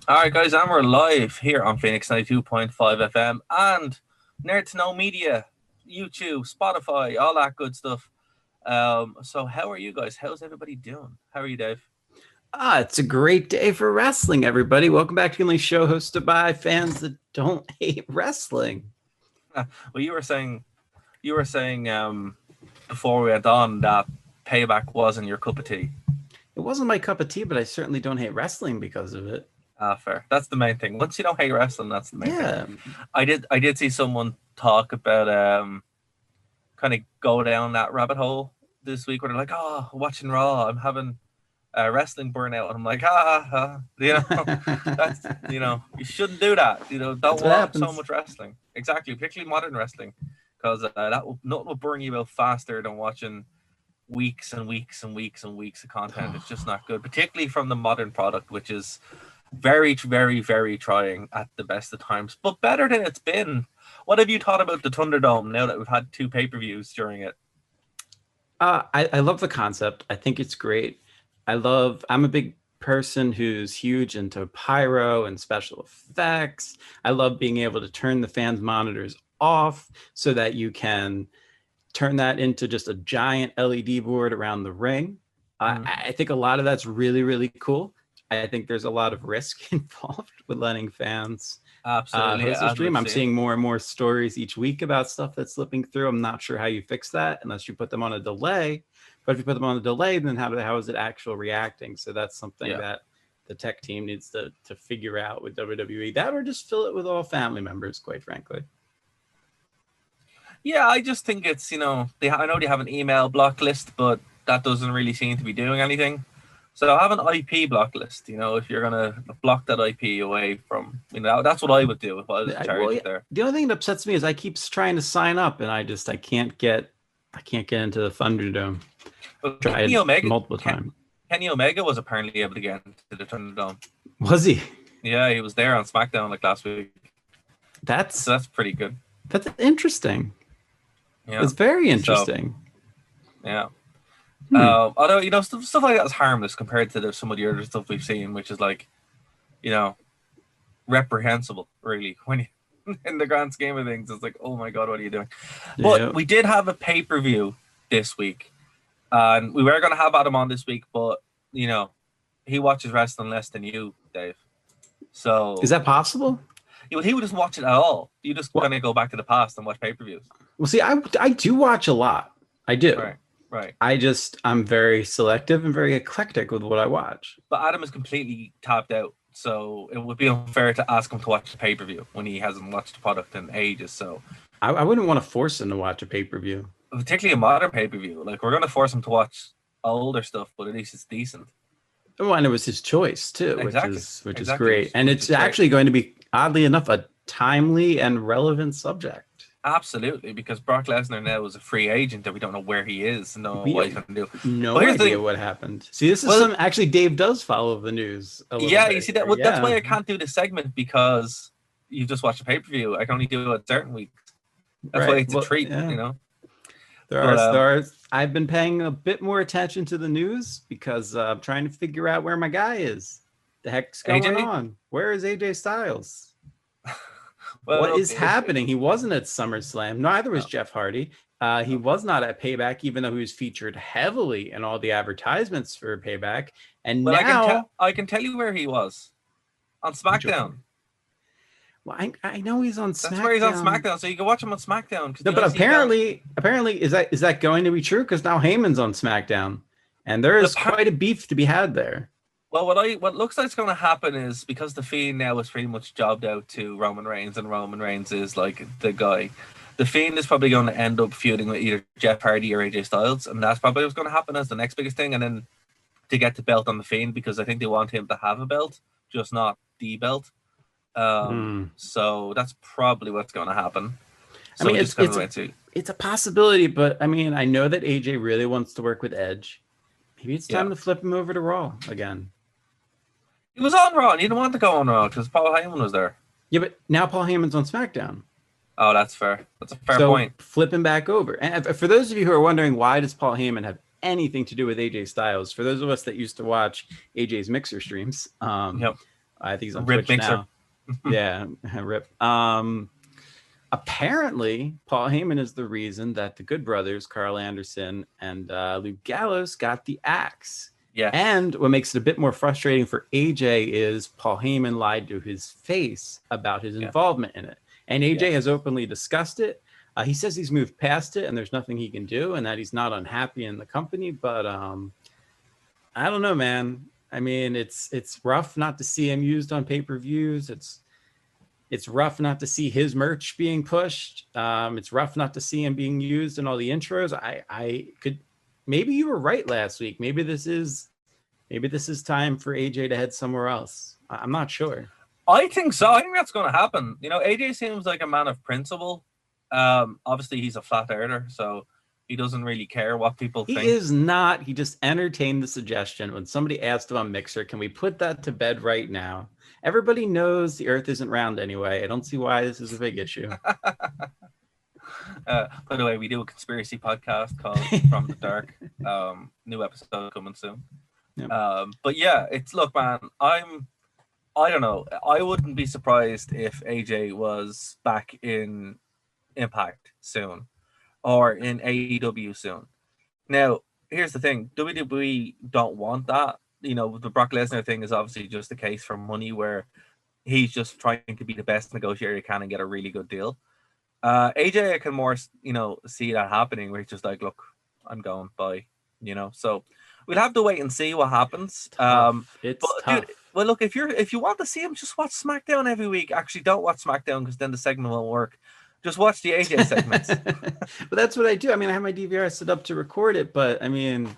All right, guys, and we're live here on Phoenix 92.5 FM and Nerd to Know Media, YouTube, Spotify, all that good stuff. So how are you guys? How's everybody doing? How are you, Dave? It's a great day for wrestling, everybody. Welcome back to the only show hosted by fans that don't hate wrestling. Well, you were saying before we went on that Payback wasn't your cup of tea. It wasn't my cup of tea, but I certainly don't hate wrestling because of it. Fair. That's the main thing. Once you don't hate wrestling, that's the main thing. I did see someone talk about kind of go down that rabbit hole this week where they're like, oh, watching Raw, I'm having wrestling burnout, and I'm like, that's you shouldn't do that. Don't watch so much wrestling. Exactly, particularly modern wrestling, because nothing will burn you out faster than watching weeks and weeks and weeks and weeks of content. It's just not good, particularly from the modern product, which is very, very, very trying at the best of times, but better than it's been. What have you thought about the Thunderdome now that we've had 2 pay-per-views during it? I love the concept. I think it's great. I'm a big person who's huge into pyro and special effects. I love being able to turn the fans' monitors off so that you can turn that into just a giant LED board around the ring. I think a lot of that's really, really cool. I think there's a lot of risk involved with letting fans host a stream. I'm seeing more and more stories each week about stuff that's slipping through. I'm not sure how you fix that unless you put them on a delay. But if you put them on a delay, then how is it actual reacting? So that's something that the tech team needs to figure out with WWE. That or just fill it with all family members, quite frankly. Yeah, I just think it's, I know they have an email block list, but that doesn't really seem to be doing anything. So have an IP block list, if you're going to block that IP away from, that's what I would do if I was in charge there. The only thing that upsets me is I keep trying to sign up and I can't get into the Thunderdome. But tried multiple times. Kenny Omega was apparently able to get into the Thunderdome. Was he? Yeah, he was there on SmackDown like last week. That's pretty good. That's interesting. Yeah. It's very interesting. So, yeah. Although stuff like that is harmless compared to some of the other stuff we've seen, which is like, reprehensible, really. When you, in the grand scheme of things, it's like, oh my god, what are you doing? But we did have a pay-per-view this week, and we were going to have Adam on this week, but he watches wrestling less than you, Dave. So is that possible? He wouldn't watch it at all. You just kind of go back to the past and watch pay-per-views. Well, see, I do watch a lot. I do. Right. I'm very selective and very eclectic with what I watch. But Adam is completely tapped out, so it would be unfair to ask him to watch the pay-per-view when he hasn't watched the product in ages. So I wouldn't want to force him to watch a pay-per-view. Particularly a modern pay-per-view. Like, we're going to force him to watch older stuff, but at least it's decent. Oh, and it was his choice, too, exactly. which is great. And it's actually going to be, oddly enough, a timely and relevant subject. Absolutely, because Brock Lesnar now is a free agent and we don't know where he is and what he's going to do. No idea what happened. See, this is actually Dave does follow the news a little bit. You see that? Well, that's why I can't do this segment, because you just watch a pay-per-view. I can only do it certain weeks. That's why it's a treat, I've been paying a bit more attention to the news because I'm trying to figure out where my guy is. The heck's going on? Where is AJ Styles? What is happening? He wasn't at SummerSlam. Neither was Jeff Hardy. He was not at Payback, even though he was featured heavily in all the advertisements for Payback. And now I can tell you where he was. On SmackDown. Well, I know he's on SmackDown. That's where he's on SmackDown, so you can watch him on SmackDown. No, but apparently, is that going to be true? Because now Heyman's on SmackDown, and there is quite a beef to be had there. Well, what looks like is going to happen is, because the Fiend now is pretty much jobbed out to Roman Reigns, and Roman Reigns is like the guy. The Fiend is probably going to end up feuding with either Jeff Hardy or AJ Styles, and that's probably what's going to happen as the next biggest thing. And then to get the belt on the Fiend, because I think they want him to have a belt, just not the belt. So that's probably what's going to happen. So it's a possibility, but I mean, I know that AJ really wants to work with Edge. Maybe it's time to flip him over to Raw again. He was on Raw, and he didn't want to go on Raw because Paul Heyman was there. Yeah, but now Paul Heyman's on SmackDown. Oh, that's fair. That's a fair point. Flip him back over. And for those of you who are wondering, why does Paul Heyman have anything to do with AJ Styles? For those of us that used to watch AJ's Mixer streams, I think he's on Rip Twitch Mixer. now. Yeah, rip. Apparently, Paul Heyman is the reason that the Good Brothers, Carl Anderson and Luke Gallows, got the axe. Yeah. And what makes it a bit more frustrating for AJ is Paul Heyman lied to his face about his involvement in it. And AJ has openly discussed it. He says he's moved past it and there's nothing he can do and that he's not unhappy in the company. But I don't know, man. I mean, it's rough not to see him used on pay-per-views. It's rough not to see his merch being pushed. It's rough not to see him being used in all the intros. I could, maybe you were right last week. Maybe this is time for AJ to head somewhere else. I'm not sure. I think so. I think that's going to happen. You know, AJ seems like a man of principle. Obviously he's a flat earther, so he doesn't really care what people think. He is not. He just entertained the suggestion when somebody asked him on Mixer, can we put that to bed right now? Everybody knows the earth isn't round anyway. I don't see why this is a big issue. By the way, we do a conspiracy podcast called From the Dark. New episode coming soon. Yep. But yeah, look, man, I don't know. I wouldn't be surprised if AJ was back in Impact soon or in AEW soon. Now, here's the thing. WWE don't want that. You know, the Brock Lesnar thing is obviously just a case for money where he's just trying to be the best negotiator he can and get a really good deal. AJ, I can more, you know, see that happening where he's just like, look, I'm going, bye. You know, so we'll have to wait and see what happens. It's tough. Dude, well, look, if you want to see him, just watch SmackDown every week. Actually, don't watch SmackDown because then the segment won't work. Just watch the AJ segments. But that's what I do. I mean, I have my DVR set up to record it, but I mean,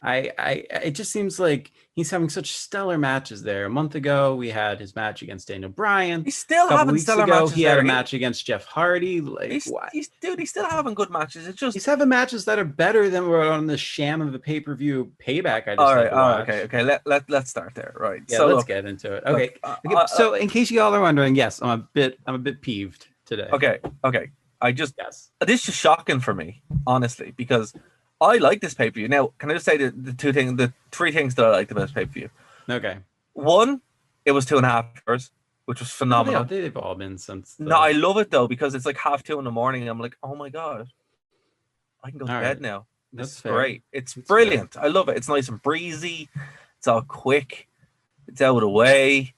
it just seems like he's having such stellar matches there. A month ago, we had his match against Daniel Bryan. He's still having stellar matches. He had a match against Jeff Hardy. Like, he's still having good matches. It's just he's having matches that are better than we're on the sham of the payper-view payback. I just all right. Okay. Let's start there. Right. Yeah. So let's get into it. Okay. So in case you all are wondering, yes, I'm a bit peeved today. Okay. This is shocking for me, honestly, because I like this pay-per-view. Now, can I just say the three things that I liked about this pay-per-view? Okay. One, it was 2.5 hours, which was phenomenal. They've all been since. No, I love it though because it's like 2:30 in the morning. And I'm like, oh my god, I can go to bed now. This is great. It's brilliant. I love it. It's nice and breezy. It's all quick. It's out of the way.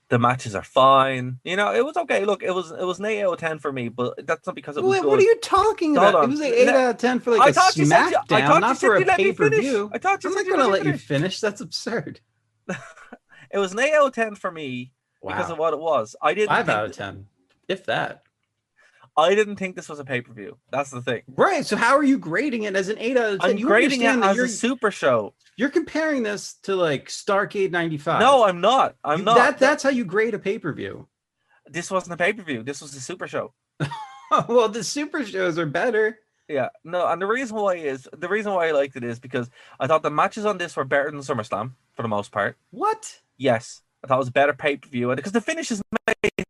The matches are fine. You know, it was okay. Look, it was an 8 out of 10 for me, but that's not because it was good. What are you talking about? It was an 8 out of 10 for like a SmackDown, not for a pay-per-view. I'm not going to let you finish. That's absurd. It was an 8 out of 10 for me because of what it was. I didn't 5 out of 10, if that. I didn't think this was a pay-per-view. That's the thing. Right. So how are you grading it as an 8 out of 10? I'm grading it as a super show. You're comparing this to like Starrcade 95. No, I'm not. I'm not. That's how you grade a pay-per-view. This wasn't a pay-per-view. This was a super show. Well, the super shows are better. Yeah. No, and the reason why I liked it is because I thought the matches on this were better than SummerSlam for the most part. What? Yes. I thought it was a better pay-per-view because the finishes made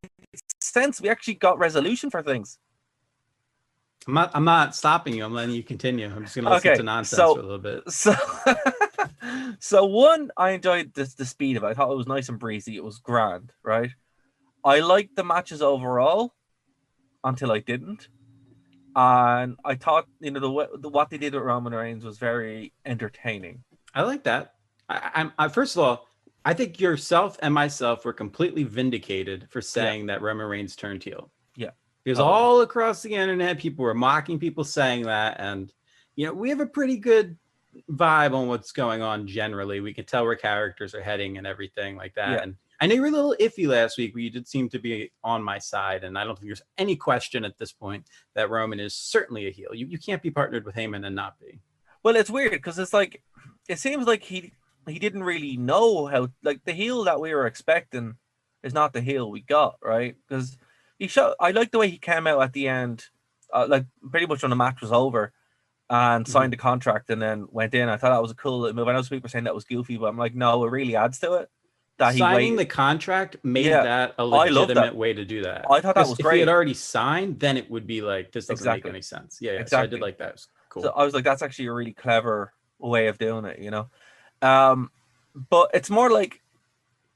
sense. We actually got resolution for things. I'm not stopping you. I'm letting you continue. I'm just going to listen to nonsense for a little bit. So one, I enjoyed the speed of it. I thought it was nice and breezy. It was grand, right? I liked the matches overall until I didn't. And I thought, you know, what they did with Roman Reigns was very entertaining. I like that. I first of all, I think yourself and myself were completely vindicated for saying that Roman Reigns turned heel. Yeah. Because all across the internet, people were mocking people saying that. And, you know, we have a pretty good vibe on what's going on generally. We can tell where characters are heading and everything like that. Yeah. And I know you were a little iffy last week, but you did seem to be on my side. And I don't think there's any question at this point that Roman is certainly a heel. You can't be partnered with Heyman and not be. Well, it's weird because it's like, it seems like he didn't really know how, like, the heel that we were expecting is not the heel we got, right? Because I like the way he came out at the end, like pretty much when the match was over, and signed the contract and then went in. I thought that was a cool little move. I know some people were saying that was goofy, but I'm like, no, it really adds to it. That signing the contract made that a legitimate way to do that. I thought that was great. If he had already signed, then it would be like, this doesn't make any sense. Yeah, exactly. So I did like that. It was cool. So I was like, that's actually a really clever way of doing it, you know? But it's more like,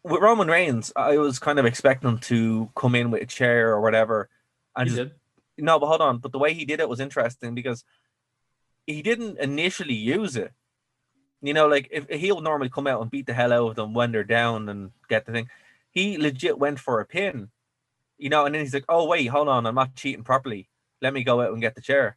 with Roman Reigns, I was kind of expecting him to come in with a chair or whatever, and He just did. no. But hold on, but the way he did it was interesting because he didn't initially use it. You know, like if he'll normally come out and beat the hell out of them when they're down and get the thing, he legit went for a pin. You know, and then he's like, "Oh wait, hold on, I'm not cheating properly. Let me go out and get the chair."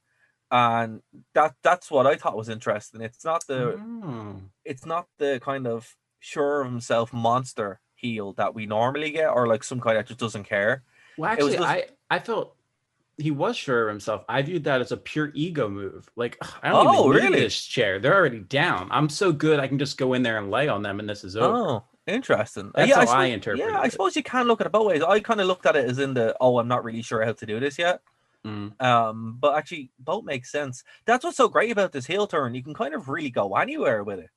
And that's what I thought was interesting. Oh. It's not the kind of sure of himself monster heel that we normally get, or like some guy that just doesn't care. Well, It was actually, just, I felt he was sure of himself. I viewed that as a pure ego move. Like, "Ugh, I don't oh even need really? this chair. They're already down. I'm so good. I can just go in there and lay on them, and this is over." Oh, interesting. That's Yeah, how I interpreted I it. suppose you can look at it both ways. I kind of looked at it as in the, oh, I'm not really sure how to do this yet. Mm. But actually, both make sense. That's what's so great about this heel turn. You can kind of really go anywhere with it,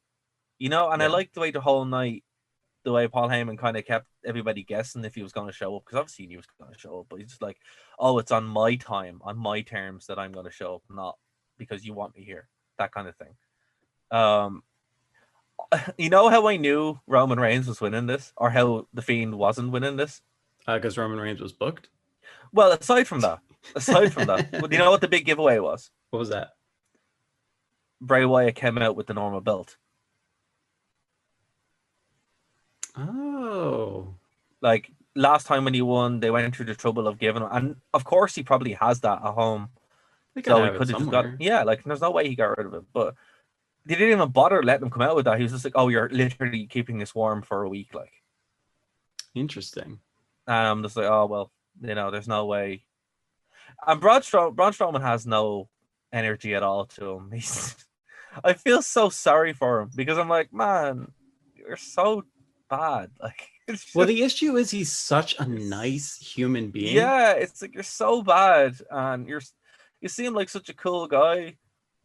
you know. And I Yeah. like the way the whole night, the way Paul Heyman kind of kept everybody guessing if he was going to show up, because obviously he was going to show up, but he's just like, oh, it's on my time, on my terms that I'm going to show up, not because you want me here, that kind of thing. You know how I knew Roman Reigns was winning this, or how the Fiend wasn't winning this? Because Roman Reigns was booked. Well, aside from that, do you know what the big giveaway was? What was that? Bray Wyatt came out with the normal belt. Oh. Like last time when he won, they went through the trouble of giving him, and of course he probably has that at home. They So gotta he have it could have just got, somewhere. yeah, like there's no way he got rid of it. But they didn't even bother letting him come out with that. He was just like, oh, you're literally keeping this warm for a week, like. Interesting. And I'm just like, oh well, you know, there's no way. And Braun Strowman has no energy at all to him. I feel so sorry for him because I'm like, man, you're so bad. Like, it's just, Well, the issue is he's such a nice human being. yeah, it's like you're so bad, and you seem like such a cool guy.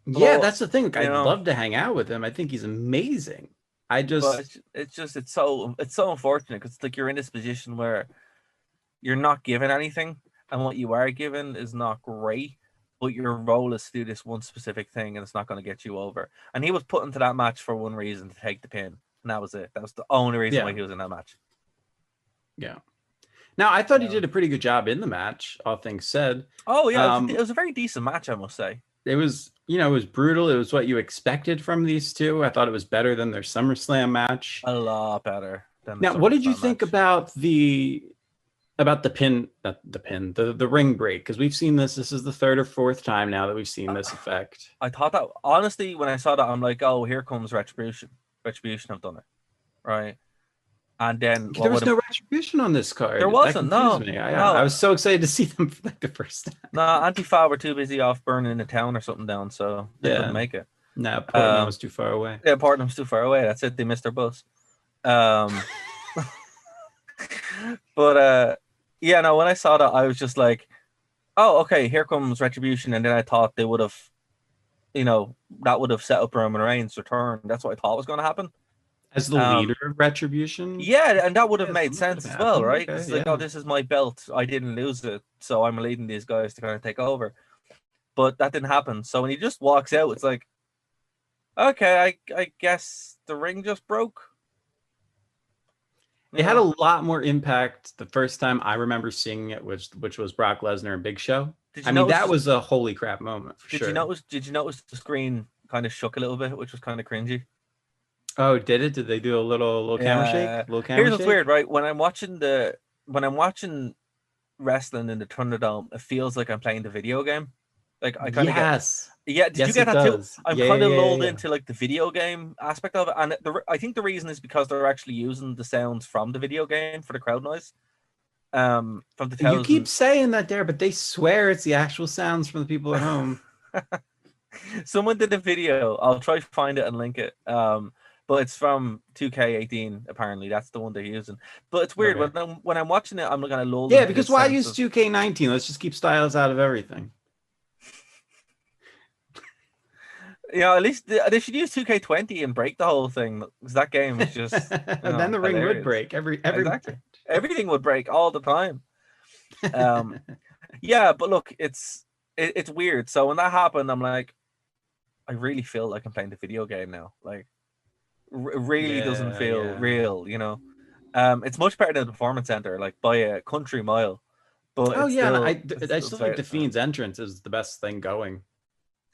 Yeah, But, that's the thing. Like, you I'd know, love to hang out with him. I think he's amazing. I but just, it's so unfortunate because it's like you're in this position where you're not given anything, and what you are given is not great. But your role is to do this one specific thing, and it's not going to get you over. And he was put into that match for one reason, to take the pin, and that was it. That was the only reason why yeah, he was in that match. yeah. Now, I thought he Yeah. did a pretty good job in the match, all things said. Oh yeah, it was a very decent match, I must say. It was, it was brutal. It was what you expected from these two. I thought it was better than their SummerSlam match. A lot better than the Now, what did you SummerSlam think match. about the ring break? Because we've seen this. This is the third or fourth time now that we've seen this effect. I thought that, honestly, when I saw that, I'm like, oh, here comes Retribution. Retribution have done it, right? And then There was no Retribution on this card. There wasn't. That confused No, me. no. I was so excited to see them for like the first time. No, Antifa were too busy off burning the town or something down, so they couldn't make it. No, Portland was too far away. Yeah, Portland's too far away. That's it. They missed their bus. But yeah, no. When I saw that, I was just like, "Oh, okay, here comes Retribution." And then I thought they would have, that would have set up Roman Reigns' return. That's what I thought was going to happen. As the leader of Retribution? Yeah, and that would have made sense as well, right? Okay, It's like, oh, this is my belt. I didn't lose it, so I'm leading these guys to kind of take over. But that didn't happen. So when he just walks out, it's like, okay, I guess the ring just broke. It had a lot more impact the first time I remember seeing it, which was Brock Lesnar and Big Show. That was a holy crap moment for sure. Did you notice the screen kind of shook a little bit, which was kind of cringy? Oh, did it? Did they do a little camera shake? Here's what's weird, right? When I'm watching wrestling in the Thunderdome, it feels like I'm playing the video game. Like I kind of did you get that too? I'm kind of lulled into like the video game aspect of it, and I think the reason is because they're actually using the sounds from the video game for the crowd noise. From the you keep saying that there, but they swear it's the actual sounds from the people at home. Someone did a video. I'll try to find it and link it. But it's from 2K18. Apparently, that's the one they're using. But it's weird when I'm watching it. I'm gonna lull. Yeah, because why use 2K19? Let's just keep Styles out of everything. At least they should use 2K20 and break the whole thing, because that game is just. And then the ring would break exactly. Everything would break all the time. Yeah, but look, it's weird. So when that happened, I'm like, I really feel like I'm playing the video game now. Like, it really doesn't feel real, It's much better than the Performance Center, like by a country mile. But Oh it's yeah, and still, I still think the Fiend's entrance is the best thing going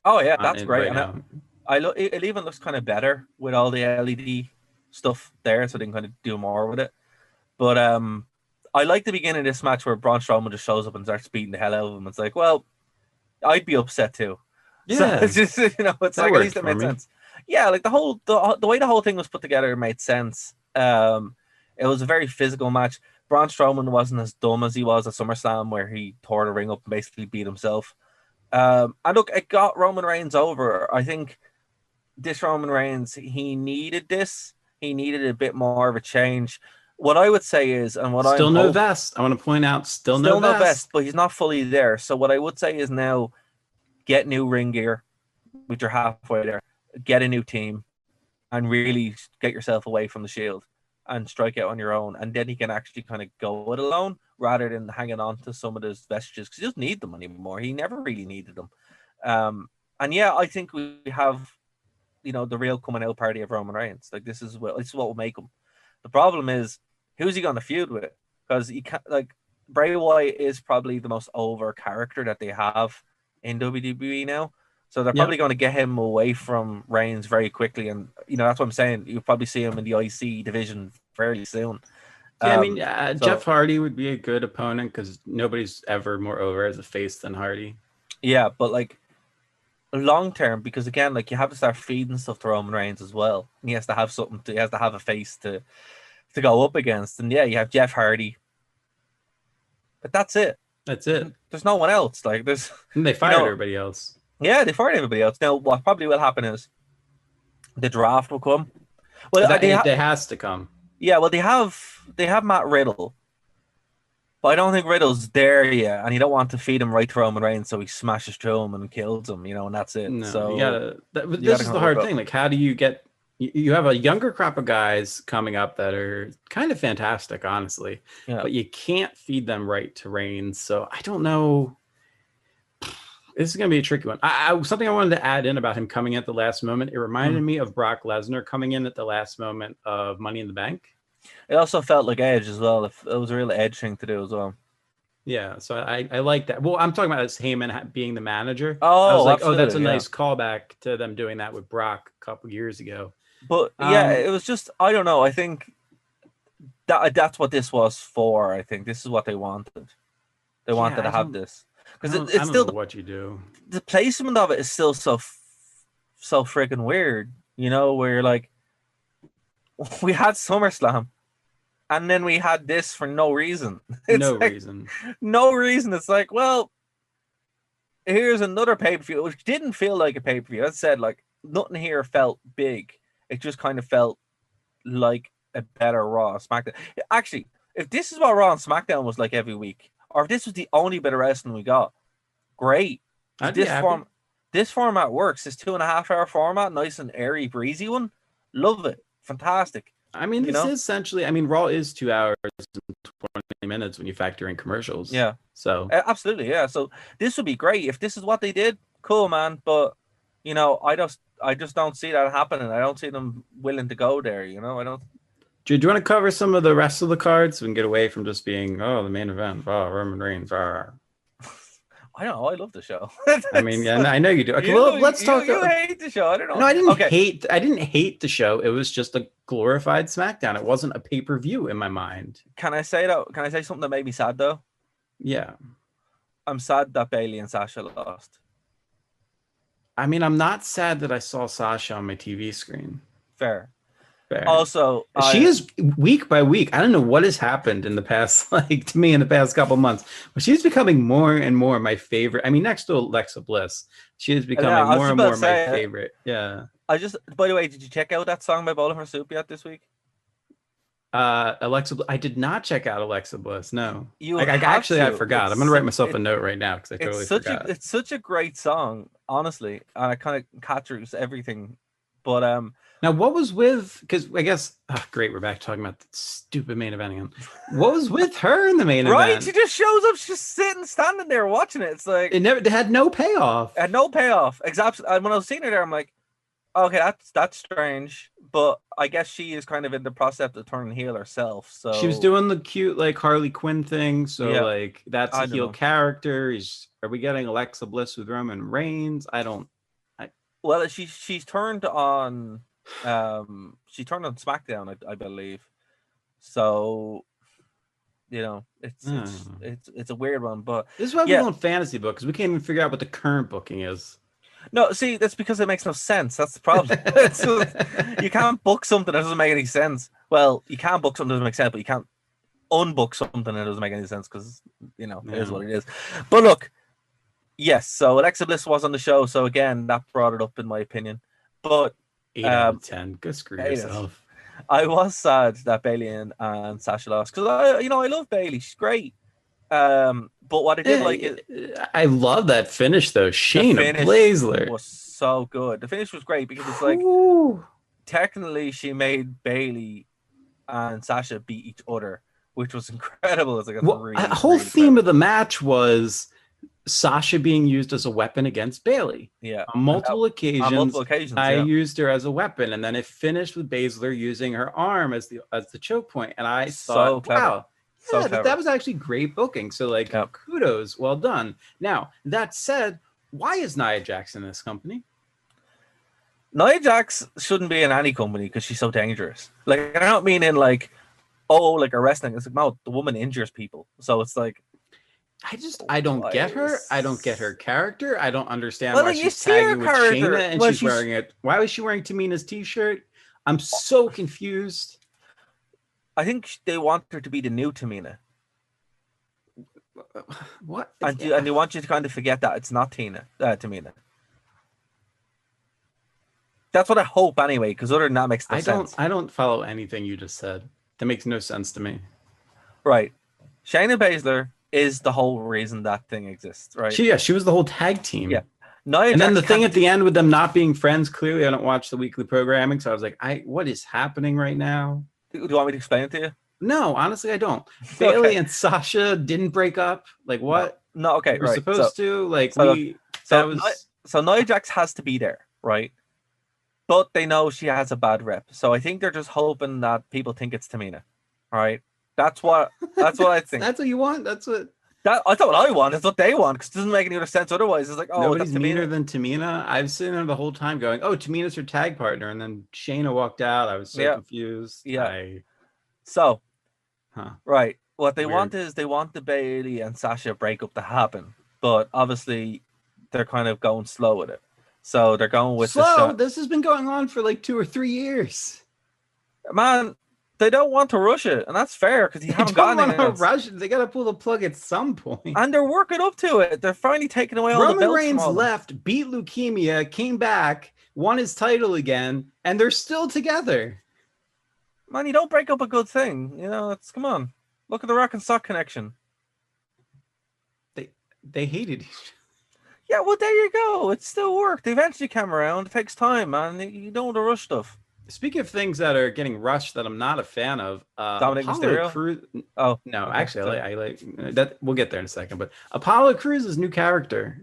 oh yeah, on that's it great, right and now. I look. It even looks kind of better with all the LED stuff there, so they can kind of do more with it. But I like the beginning of this match where Braun Strowman just shows up and starts beating the hell out of him. It's like, well, I'd be upset too. So Yeah, it's just it's that like at worked least it for made me. sense. Yeah, like the way the whole thing was put together made sense. It was a very physical match. Braun Strowman wasn't as dumb as he was at SummerSlam, where he tore the ring up and basically beat himself. And look, it got Roman Reigns over. I think this Roman Reigns, he needed this. He needed a bit more of a change. What I would say is, and what I'm Still no hope, vest. I want to point out, still no still no vest. best, but he's not fully there. So what I would say is now get new ring gear, which you're halfway there. Get a new team, and really get yourself away from the Shield and strike out on your own. And then he can actually kind of go it alone rather than hanging on to some of those vestiges because he doesn't need them anymore. He never really needed them. And yeah, I think we have the real coming out party of Roman Reigns. Like this is what will make him. The problem is who's he going to feud with? Because he can't like Bray Wyatt is probably the most over character that they have in WWE now. So they're probably Yep. going to get him away from Reigns very quickly, and that's what I'm saying. You'll probably see him in the IC division fairly soon. Yeah, I mean, So Jeff Hardy would be a good opponent because nobody's ever more over as a face than Hardy. yeah, but like long term, because again, like you have to start feeding stuff to Roman Reigns as well. And he has to have something. He has to have a face to go up against. And yeah, you have Jeff Hardy, but that's it. That's it. There's no one else. Like there's, And they fired everybody else. yeah, they fired everybody else. Now, what probably will happen is the draft will come. Well, That it has to come. yeah, well, they have Matt Riddle, but I don't think Riddle's there yet, and you don't want to feed him right to Roman Reigns, so he smashes through him and kills him, and that's it. No, So you gotta. you This gotta is kind the of work hard up. thing. Like, how do you get? You have a younger crop of guys coming up that are kind of fantastic, honestly, Yeah. but you can't feed them right to Reigns. So I don't know. This is going to be a tricky one. Something I wanted to add in about him coming in at the last moment. It reminded me of Brock Lesnar coming in at the last moment of Money in the Bank. It also felt like Edge as well. It was a real Edge thing to do as well. Yeah, so I like that. Well, I'm talking about as Heyman being the manager. Oh, I was like, absolutely, that's a nice callback to them doing that with Brock a couple years ago. But yeah, it was just I don't know. I think that's what this was for. I think this is what they wanted. They wanted to have this because it's still what you do. The placement of it is still so freaking weird. Where you're like, we had SummerSlam, and then we had this for no reason. No reason. No reason. It's like, well, here's another pay-per-view, which didn't feel like a pay-per-view. As I said, like nothing here felt big. It just kind of felt like a better Raw SmackDown. Actually, if this is what Raw and SmackDown was like every week, or if this was the only bit of wrestling we got, great. This format works. This 2.5 hour format, nice and airy, breezy one. Love it. Fantastic. I mean, this is essentially. I mean, Raw is 2 hours and 20 minutes when you factor in commercials. Yeah. So absolutely, yeah. So this would be great if this is what they did. Cool, man. But I just don't see that happening. I don't see them willing to go there. I don't. Do you want to cover some of the rest of the cards so we can get away from just being the main event? Oh, Roman Reigns. I don't know. I love the show. I mean, yeah, I know you do. Okay, let's talk. You hate the show. I don't know. No, I didn't hate the show. It was just a glorified SmackDown. It wasn't a pay-per-view in my mind. Can I say something that made me sad though? Yeah. I'm sad that Bayley and Sasha lost. I mean, I'm not sad that I saw Sasha on my TV screen. Fair. Also, she is week by week. I don't know what has happened in the past, to me in the past couple months, but she's becoming more and more my favorite. I mean, next to Alexa Bliss, she is becoming more and more my favorite. Yeah. By the way, did you check out that song by Bowling for Soup yet this week? Alexa, I did not check out Alexa Bliss. No, I forgot. I'm gonna write myself a note right now because I totally forgot. It's such a great song, honestly, and it kind of captures everything. But now what was with? Because I guess great, we're back talking about the stupid main event again. What was with her in the main event? Right, she just shows up, she's just standing there watching it. It's like it had no payoff. It had no payoff. Exactly. And when I was seeing her there, I'm like, okay, that's strange. but I guess she is kind of in the process of turning heel herself. So she was doing the cute like Harley Quinn thing. So Yeah. like that's I a don't heel know. character. Are we getting Alexa Bliss with Roman Reigns? I don't. Well, she's turned on. She turned on SmackDown, I believe. So, it's a weird one, but This is why we yeah. don't fantasy book, because we can't even figure out what the current booking is. No, see, that's because it makes no sense. That's the problem. You can't book something that doesn't make any sense. Well, you can book something that doesn't make sense, but you can't unbook something that doesn't make any sense because, it is what it is. But look, yes, so Alexa Bliss was on the show, so again, that brought it up in my opinion. But 8 out of 10. Go screw yourself. I was sad that Bayley and Sasha lost because I love Bayley. She's great. But what I did like is I love that finish though. Shayna Baszler was so good. The finish was great because it's like technically she made Bayley and Sasha beat each other, which was incredible. It's like a whole theme of the match was Sasha being used as a weapon against Bayley. Yeah, on multiple occasions. I yeah. used her as a weapon, and then it finished with Baszler using her arm as the choke point. And I thought, wow. That was actually great booking. So, like, kudos, well done. Now, that said, why is Nia Jax in this company? Nia Jax shouldn't be in any company because she's so dangerous. Like, I don't mean in like a wrestling. It's like, no, the woman injures people. So it's like, I don't get her. I don't get her character. I don't understand why she's tagging with Shayna and she's wearing it. Why was she wearing Tamina's t-shirt? I'm so confused. I think they want her to be the new Tamina. What? And they want you to kind of forget that it's not Tamina. That's what I hope anyway, because other than that makes no sense. I don't follow anything you just said. That makes no sense to me. Right. Shayna Baszler is the whole reason that thing exists, right? She was the whole tag team. Yeah. And then the thing at the end with them not being friends, clearly I don't watch the weekly programming, so I was like, what is happening right now? Do you want me to explain it to you? No, honestly, I don't. Bayley and Sasha didn't break up. Like what? No, okay, we're supposed to. Like so Nia Jax has to be there, right? But they know she has a bad rep, so I think they're just hoping that people think it's Tamina. All right, that's what I think. That's what you want. That's what. I thought what I want is what they want because it doesn't make any other sense otherwise. It's like, oh, nobody's meaner than Tamina. I've seen her the whole time going, oh, Tamina's her tag partner, and then Shayna walked out. I was so confused. Yeah. Right. What they want is they want the Bayley and Sasha breakup to happen, but obviously they're kind of going slow with it. So they're going with slow. This has been going on for like 2 or 3 years. Man. They don't want to rush it, and that's fair because you haven't gotten anything. They rush it. They got to pull the plug at some point. And they're working up to it. They're finally taking away all the belts. Roman Reigns left, beat leukemia, came back, won his title again, and they're still together. Man, you don't break up a good thing. Come on. Look at the Rock and Sock connection. They hated each other. Yeah, well, there you go. It still worked. They eventually came around. It takes time, man. You don't want to rush stuff. Speaking of things that are getting rushed that I'm not a fan of, Dominik Mysterio. Oh no, okay, actually, I like that. We'll get there in a second. But Apollo Crews' new character.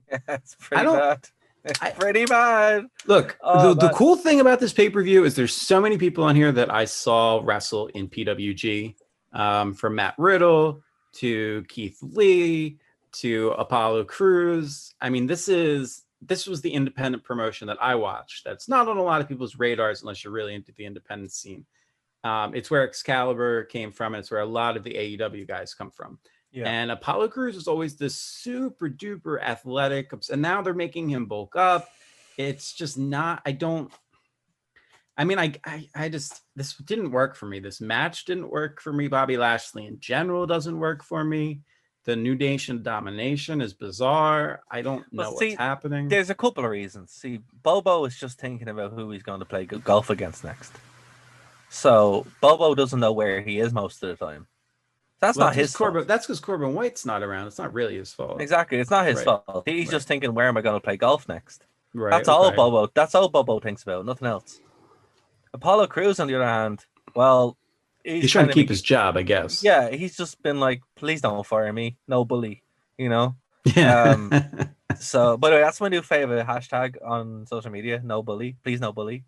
Yeah, it's pretty bad. It's pretty bad. Look, the cool thing about this pay-per-view is there's so many people on here that I saw wrestle in PWG, from Matt Riddle to Keith Lee to Apollo Crews. I mean, this was the independent promotion that I watched. That's not on a lot of people's radars unless you're really into the independent scene. It's where Excalibur came from. And it's where a lot of the AEW guys come from. Yeah. And Apollo Crews is always this super duper athletic. And now they're making him bulk up. It's just not, I just, this didn't work for me. This match didn't work for me. Bobby Lashley in general doesn't work for me. The New Nation domination is bizarre. I don't know what's happening. There's a couple of reasons. See, Bobo is just thinking about who he's going to play golf against next. So Bobo doesn't know where he is most of the time. That's not his fault. That's because Corbin White's not around. It's not really his fault. Exactly. It's not his fault. He's just thinking, where am I going to play golf next? Right. That's all Bobo. That's all Bobo thinks about. Nothing else. Apollo Crews, on the other hand, well, he's trying to keep his job, I guess. Yeah, he's just been like, please don't fire me. No bully, Yeah. So, by the way, that's my new favorite hashtag on social media. No bully. Please, no bully.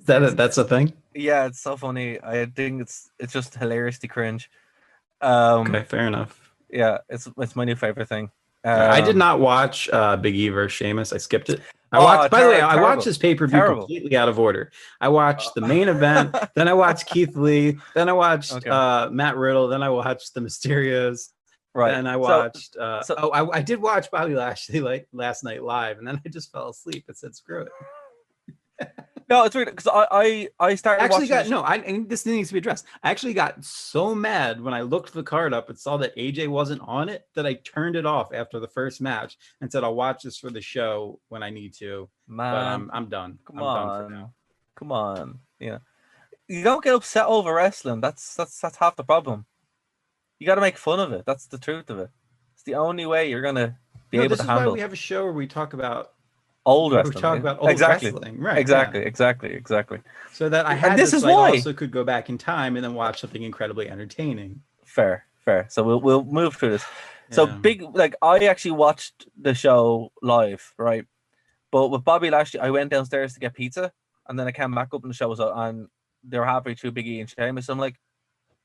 That's a thing? Yeah, it's so funny. I think it's just hilariously cringe. Okay, fair enough. Yeah, it's my new favorite thing. I did not watch Big E versus Sheamus. I skipped it. I Oh, watched, by the way, I watched terrible, this pay-per-view terrible. completely out of order. I watched the main event, then I watched Keith Lee, then I watched Okay. Matt Riddle, then I watched the Mysterios, Right. then I So watched so I did watch Bobby Lashley like last night live, and then I just fell asleep and said screw it. no, it's weird because I started Actually watching. got no. And this needs to be addressed. I actually got so mad when I looked the card up and saw that AJ wasn't on it that I turned it off after the first match and said I'll watch this for the show when I need to. Man, But I'm done. come I'm done for on, now. come on. Yeah, you don't get upset over wrestling. That's half the problem. You got to make fun of it. That's the truth of it. It's the only way you're gonna be No, able this to is why handle we have a show where we talk about old wrestling. old Exactly. wrestling, right? Exactly. Yeah. Exactly. So that I And had this this is so I why. also could go back in time and then watch something incredibly entertaining. Fair. So we'll move through this. So Yeah. big, like I actually watched the show live, right? But with Bobby Lashley, I went downstairs to get pizza, and then I came back up and the show was on, and they were halfway through Big E and Sheamus. I'm like,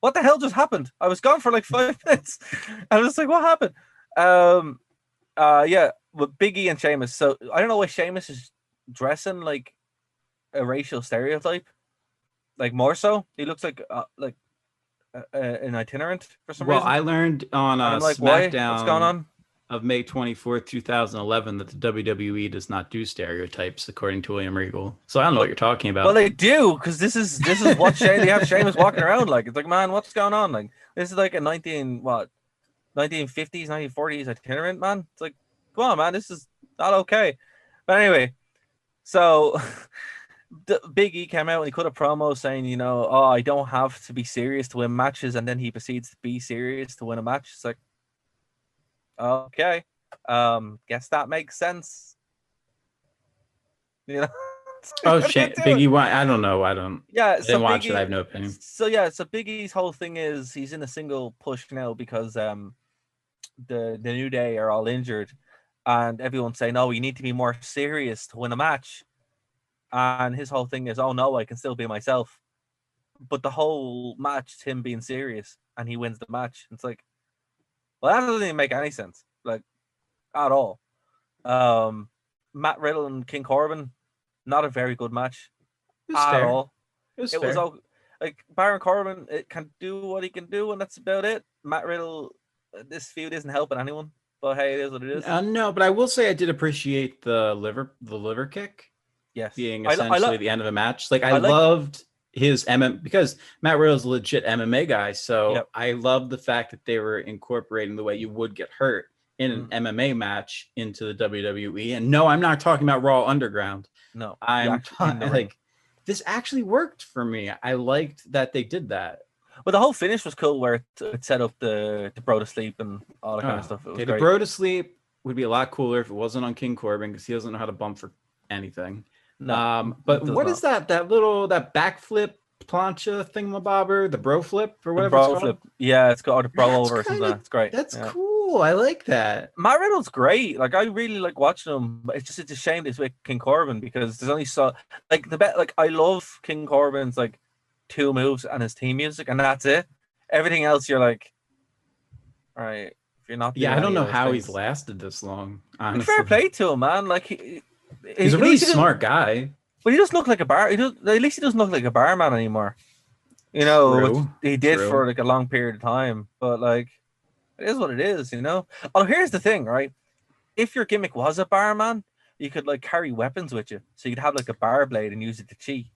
what the hell just happened? I was gone for like 5 minutes. I was like, what happened? Yeah, with Big E and Sheamus. So I don't know why Sheamus is dressing like a racial stereotype, like more so. He looks like an itinerant for some Well, reason. I learned on And I'm like, why? What's going SmackDown on? of May 24th, 2011, that the WWE does not do stereotypes, according to William Regal. So I don't know what you're talking about. Well, they do, because this is what they have Sheamus walking around like. It's like, man, what's going on? Like, this is like a 1950s, 1940s itinerant, man. It's like, come on, man, this is not okay. But anyway, so the Big E came out and he cut a promo saying, oh, I don't have to be serious to win matches, and then he proceeds to be serious to win a match. It's like, okay, guess that makes sense. Oh, Big E. I don't know. I don't. Yeah, I didn't watch it. I have no opinion. So Big E's whole thing is he's in a single push now because the New Day are all injured, and everyone's saying, "No, you need to be more serious to win a match." And his whole thing is, "Oh no, I can still be myself." But the whole match is him being serious, and he wins the match. It's like, well, that doesn't even make any sense, like at all. Matt Riddle and King Corbin, not a very good match at all. It was all like Baron Corbin. It can do what he can do, and that's about it. Matt Riddle, this feud isn't helping anyone. But hey, it is what it is. No, but I will say I did appreciate the liver kick. Yes, being essentially the end of a match. Like I loved his because Matt Riddle's a legit MMA guy, so I love the fact that they were incorporating the way you would get hurt in an MMA match into the WWE. And no, I'm not talking about Raw Underground. No, I'm like, this actually worked for me. I liked that they did that. Well, the whole finish was cool, where it set up the bro to sleep and all that kind of stuff. It was great. The bro to sleep would be a lot cooler if it wasn't on King Corbin, because he doesn't know how to bump for anything. No, but what is that backflip plancha thingamabobber, the bro flip or whatever it's called? Flip. Yeah, it's got the bro over or something. It's great. That's cool. I like that. Matt Riddle's great. Like, I really like watching him, but it's a shame it's with King Corbin, because there's only I love King Corbin's like 2 moves and his theme music, and that's it. Everything else you're like, all right, if you're not I don't know how he's lasted this long, honestly. Fair play to him, man. Like he's a really smart guy. But he doesn't look like a bar. At least he doesn't look like a barman anymore. He did for like a long period of time. But like, it is what it is, Oh, here's the thing, right? If your gimmick was a barman, you could like carry weapons with you, so you'd have like a bar blade and use it to cheat.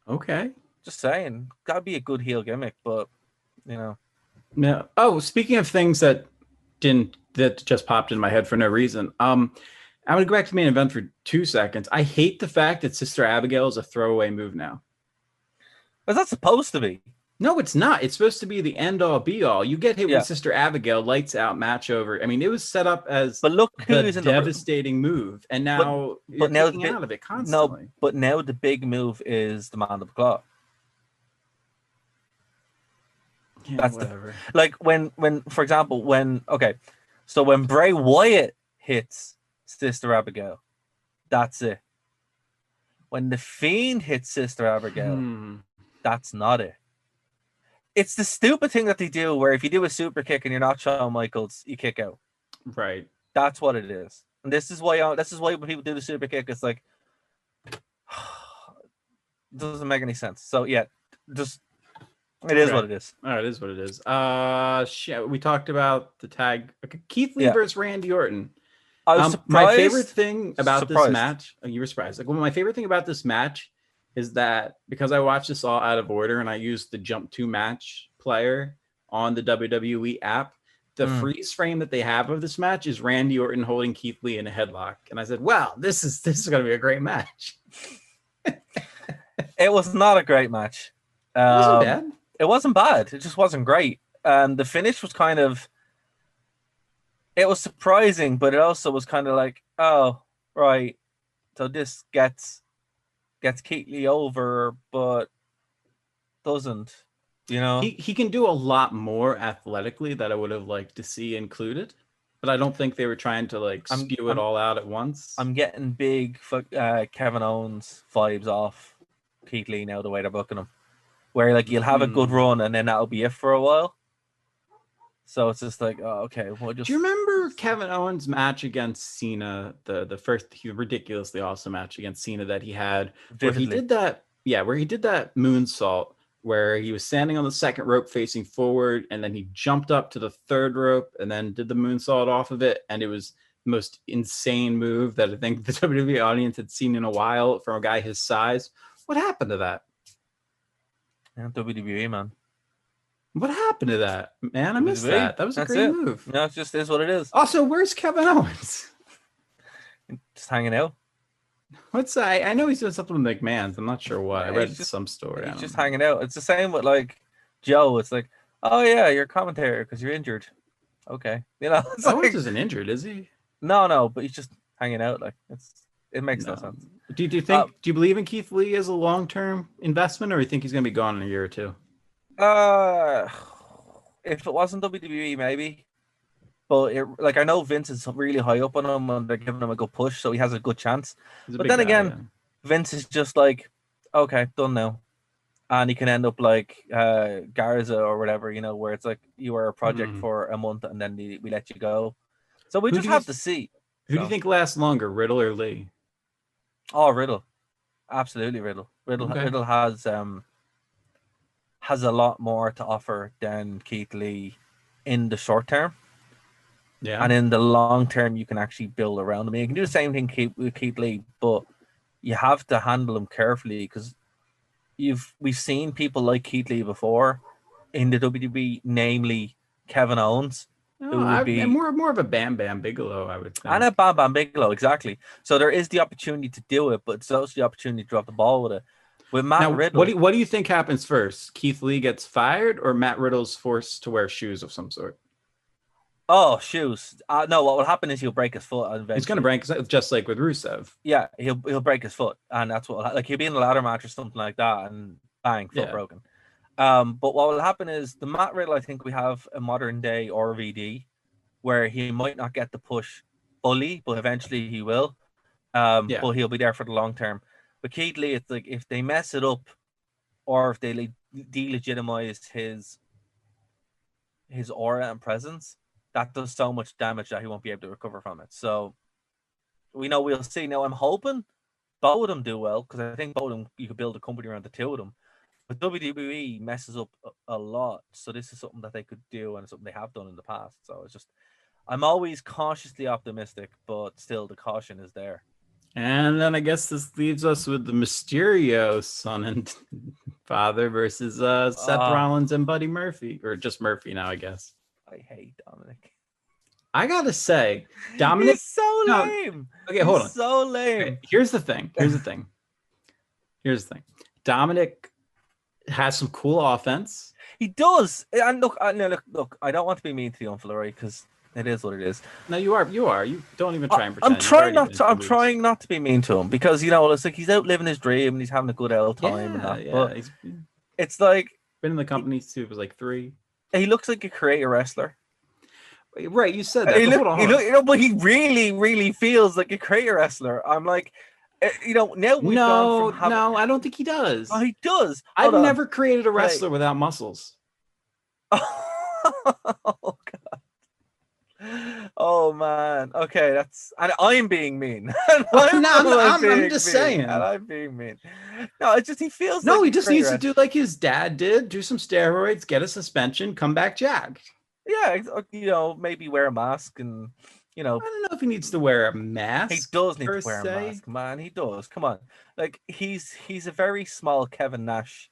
Okay. Just saying, that'd be a good heel gimmick, but Yeah. Oh, speaking of things that just popped in my head for no reason. I'm going to go back to the main event for 2 seconds. I hate the fact that Sister Abigail is a throwaway move now. Is that supposed to be? No, it's not. It's supposed to be the end-all, be-all. You get hit with Sister Abigail, lights out, match over. I mean, it was set up as the devastating move, and now you're taking out of it constantly. No, but now the big move is the Man of the Claw. Yeah, that's whatever. When for example, when Bray Wyatt hits Sister Abigail, that's it. When the Fiend hits Sister Abigail, that's not it. It's the stupid thing that they do where if you do a super kick and you're not Shawn Michaels, you kick out. Right. That's what it is. And this is why when people do the super kick, it's like it doesn't make any sense. So yeah, just it is what it is. All right, it is what it is. We talked about the tag. Okay, Keith Lee versus Randy Orton. I was surprised. My favorite thing about this match, you were surprised. Like, well, my favorite thing about this match is that because I watched this all out of order and I used the jump to match player on the WWE app, the freeze frame that they have of this match is Randy Orton holding Keith Lee in a headlock. And I said, wow, this is going to be a great match. It was not a great match. It wasn't bad. It wasn't bad. It just wasn't great. And the finish was kind of, it was surprising, but it also was kind of like, oh, right. So this gets Keith Lee over, but doesn't, you know? He can do a lot more athletically that I would have liked to see included, but I don't think they were trying to like spew it all out at once. I'm getting big Kevin Owens vibes off Keith Lee now, the way they're booking him. Where like you'll have a good run and then that'll be it for a while. So it's just like, oh, okay. We'll just... Do you remember Kevin Owens' match against Cena? The first ridiculously awesome match against Cena that he had, where he did that moonsault, where he was standing on the second rope facing forward, and then he jumped up to the third rope and then did the moonsault off of it, and it was the most insane move that I think the WWE audience had seen in a while from a guy his size. What happened to that? Yeah, WWE, man. What happened to that, man? I missed that. That was a great move. No, it just is what it is. Also, where's Kevin Owens? Just hanging out. What's I know he's doing something with McMahon's. I'm not sure what. I read some story. He's just hanging out. It's the same with like Joe. It's like, oh yeah, you're a commentator because you're injured. Okay, you know. Owens isn't injured, is he? No, but he's just hanging out. Like it makes no sense. Do you think? Do you believe in Keith Lee as a long-term investment, or do you think he's going to be gone in a year or two? If it wasn't WWE, maybe. But I know Vince is really high up on him and they're giving him a good push, so he has a good chance. But then again, Vince is just like, okay, done now. And he can end up like Garza or whatever, you know, where it's like you were a project for a month and then we let you go. So we just have to see. Who do you think lasts longer, Riddle or Lee? Oh, Riddle. Absolutely Riddle. Riddle has a lot more to offer than Keith Lee in the short term. Yeah. And in the long term, you can actually build around him. You can do the same thing with Keith Lee, but you have to handle him carefully because we've seen people like Keith Lee before in the WWE, namely Kevin Owens. I'm more of a Bam Bam Bigelow, I would think. And a Bam Bam Bigelow, exactly. So there is the opportunity to do it, but it's also the opportunity to drop the ball with it. With Matt Riddle, what do you think happens first? Keith Lee gets fired, or Matt Riddle's forced to wear shoes of some sort? Oh, shoes! No, what will happen is he'll break his foot. Eventually. He's going to break, just like with Rusev. Yeah, he'll break his foot, and that's what he'll be in a ladder match or something like that, and bang, foot broken. But what will happen is the Matt Riddle. I think we have a modern day RVD, where he might not get the push fully, but eventually he will. But he'll be there for the long term. But Keith Lee, it's like if they mess it up, or if they delegitimize his aura and presence, that does so much damage that he won't be able to recover from it. So we'll see. Now I'm hoping both of them do well because I think both of them you could build a company around the two of them. But WWE messes up a lot, so this is something that they could do and something they have done in the past. So it's just I'm always cautiously optimistic, but still the caution is there. And then I guess this leaves us with the Mysterio son and father versus Seth Rollins and Buddy Murphy, or just Murphy now, I guess. I hate Dominik. I gotta say, Dominik is so lame. Okay, hold on. So lame. Okay, here's the thing. Dominik has some cool offense. He does. And look. I don't want to be mean to the Unflurry because it is what it is. No, you are. You don't even try and pretend. I'm trying not to be mean to him because it's like he's out living his dream and he's having a good old time and that. Yeah, but it's like been in the company since he was like 3. He looks like a creator wrestler. Right, you said that. But he really, really feels like a creator wrestler. I'm like, You know, now we've gone from No, I don't think he does. Oh, he does. I've Hold on. never created a wrestler without muscles. Oh God. Oh man. Okay, that's and I'm being mean. I'm just saying. And I'm being mean. No, it's just he feels no, like he just needs to do like his dad did, do some steroids, get a suspension, come back jacked. Yeah, you know, maybe wear a mask and you know. I don't know if he needs to wear a mask. He does need to wear a mask, man. He does. Come on. Like he's a very small Kevin Nash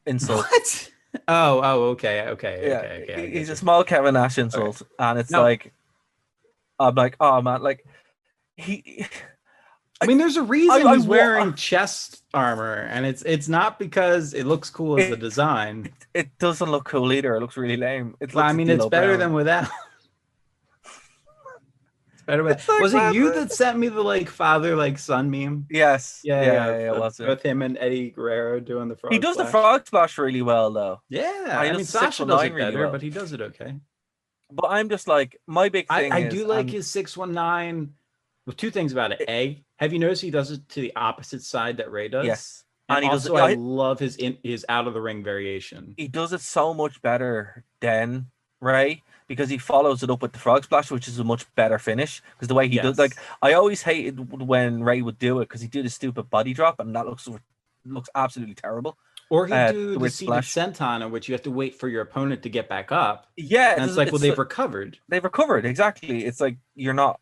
insult. What? Oh, okay. Yeah, he's a small Kevin Nash insult, okay. And it's like, I'm like, oh man, like he. I mean, there's a reason he's wearing chest armor, and it's not because it looks cool as a design. It doesn't look cool either. It looks really lame. It's better than without. It's better with. Was it you that sent me the like father like son meme? Yes. Yeah. With him and Eddie Guerrero doing the frog. He does the frog splash really well, though. Yeah, I mean Sasha does it better, but he does it okay. But I'm just like my big thing. I do like his 619. With two things about it. A, have you noticed he does it to the opposite side that Ray does? Yes. And also, I love his out of the ring variation. He does it so much better than Ray because he follows it up with the frog splash, which is a much better finish. Because the way he does, like, I always hated when Ray would do it because he did a stupid body drop, and that looks absolutely terrible. Or he'd do the seated senton, in which you have to wait for your opponent to get back up. Yeah, and it's like, well, they've recovered. They've recovered, exactly. It's like you're not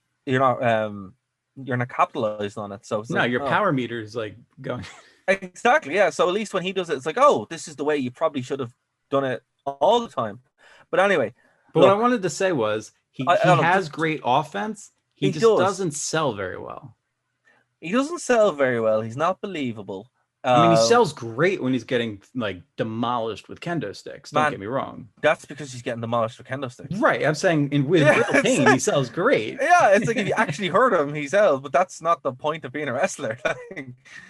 capitalized on it. So no, your power meter is like going. Exactly, yeah. So at least when he does it, it's like, oh, this is the way you probably should have done it all the time. But anyway. But what I wanted to say was he has great offense. He just doesn't sell very well. He doesn't sell very well. He's not believable. I mean, he sells great when he's getting like demolished with kendo sticks. Don't get me wrong. That's because he's getting demolished with kendo sticks. Right. I'm saying with real pain, he sells great. Yeah, it's like if you actually hurt him, he sells. But that's not the point of being a wrestler.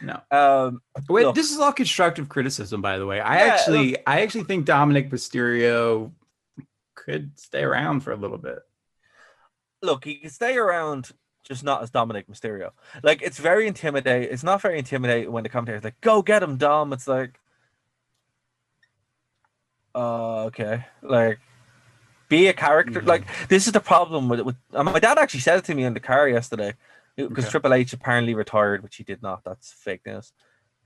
No. Wait, this is all constructive criticism, by the way. I actually think Dominik Mysterio could stay around for a little bit. Look, he can stay around. Just not as Dominik Mysterio. Like, it's very intimidating. It's not very intimidating when the commentator's like, go get him, Dom. It's like, okay. Like, be a character. Like, this is the problem with my dad actually said it to me in the car yesterday because Triple H apparently retired, which he did not. That's fake news.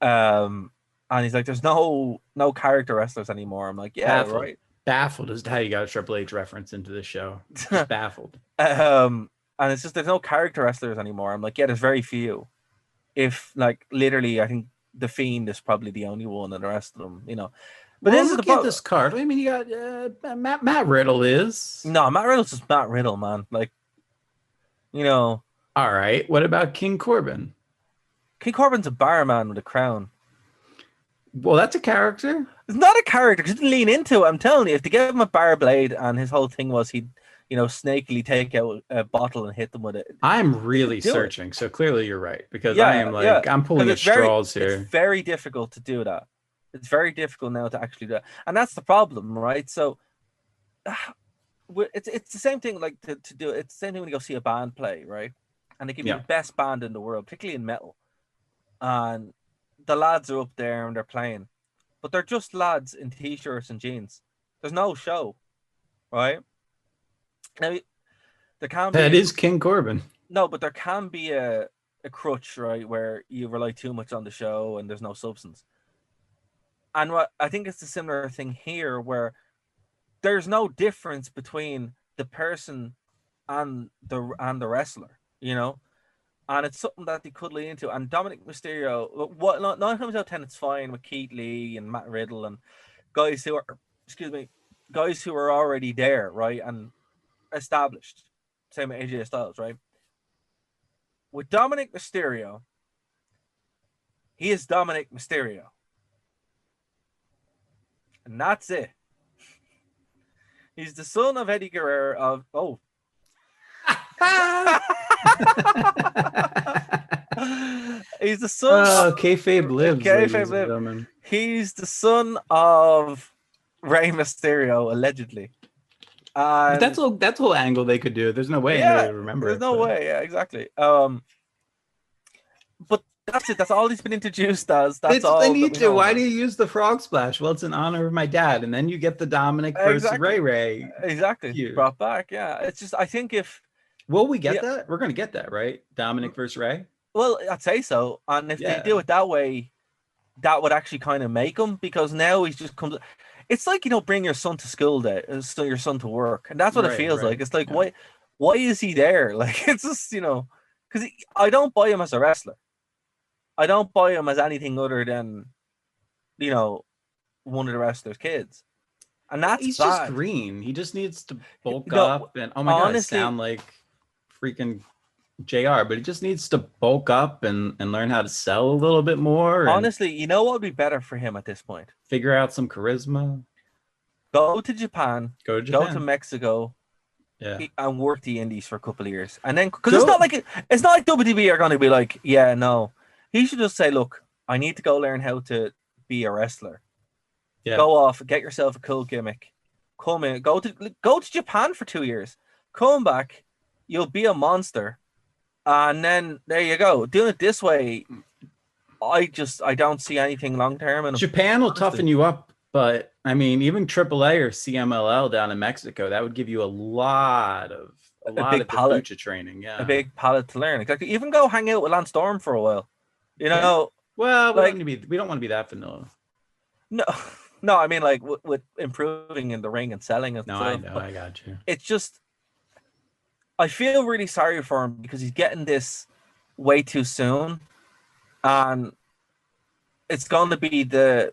And he's like, there's no character wrestlers anymore. I'm like, yeah, right. Baffled as to how you got a Triple H reference into this show. Just baffled. And it's just there's no character wrestlers anymore. I'm like, yeah, there's very few. If like literally, I think the Fiend is probably the only one, and the rest of them, you know. But this is this card. I mean, you got Matt Riddle is. No, Matt Riddle's just Matt Riddle, man. Like, you know. All right. What about King Corbin? King Corbin's a barman with a crown. Well, that's a character. It's not a character because he didn't lean into it. I'm telling you, if they gave him a bar blade and his whole thing was he'd, you know, snakily take out a bottle and hit them with it. I'm really searching, so clearly you're right because I am like I'm pulling at straws here. It's very difficult to do that. It's very difficult now to actually do that, and that's the problem, right? So, it's the same thing like to do. It's the same thing when you go see a band play, right? And they give you the best band in the world, particularly in metal, and the lads are up there and they're playing, but they're just lads in t-shirts and jeans. There's no show, right? Now, there can be that is King Corbin. No, but there can be a crutch, right, where you rely too much on the show and there's no substance. And what I think it's a similar thing here, where there's no difference between the person and the wrestler, you know, and it's something that they could lean into. And Dominik Mysterio, what 9 times out of 10, it's fine with Keith Lee and Matt Riddle and guys who are already there, right, and established. Same with AJ Styles, right? With Dominik Mysterio, he is Dominik Mysterio. And that's it. He's the son of Eddie Guerrero He's the son of kayfabe lives. Kayfabe lives. He's the son of Rey Mysterio, allegedly. But that's the whole angle they could do. There's no way anybody would remember. There's no way. Yeah, exactly. but that's it. That's all he's been introduced as. That's It's all what they that need we to. know Why about. do you use the frog splash? Well, it's in honor of my dad, and then you get the Dominik versus Exactly. Ray Exactly. feud. Brought back. Yeah. It's just I think if Will we get yeah, that? We're gonna get that, right? Dominik versus Ray. well, I'd say so. And if they Yeah. do it that way, that would actually kind of make him because now he's just comes. It's like bring your son to school day, your son to work, and that's what it Right, feels like. right. It's like Yeah. why is he there? Like it's just because I don't buy him as a wrestler. I don't buy him as anything other than one of the wrestler's kids, and that's He's just bad. green. He just needs to bulk No, up. And oh my god, I honestly, sound like freaking JR, but he just needs to bulk up and learn how to sell a little bit more. And honestly, you know what would be better for him at this point? figure out some charisma. Go to Japan, Go to go Japan. to Mexico, Yeah. and work the indies for a couple of years, and then because it's not like WWE are going to be like, yeah, no. He should just say, look, I need to go learn how to be a wrestler. Yeah. Go off, get yourself a cool gimmick, come in, go to Japan for 2 years, come back, you'll be a monster, and then there you go. Doing it this way, I don't see anything long term. And Japan will toughen you up, but I mean, even AAA or CMLL down in Mexico, that would give you a lot of big palette lucha training. Yeah, a big palette to learn. Exactly. Even go hang out with Lance Storm for a while. Well, we don't want to be that vanilla. No, I mean like with improving in the ring and selling and stuff. I know, I got you. It's just I feel really sorry for him because he's getting this way too soon, and it's going to be the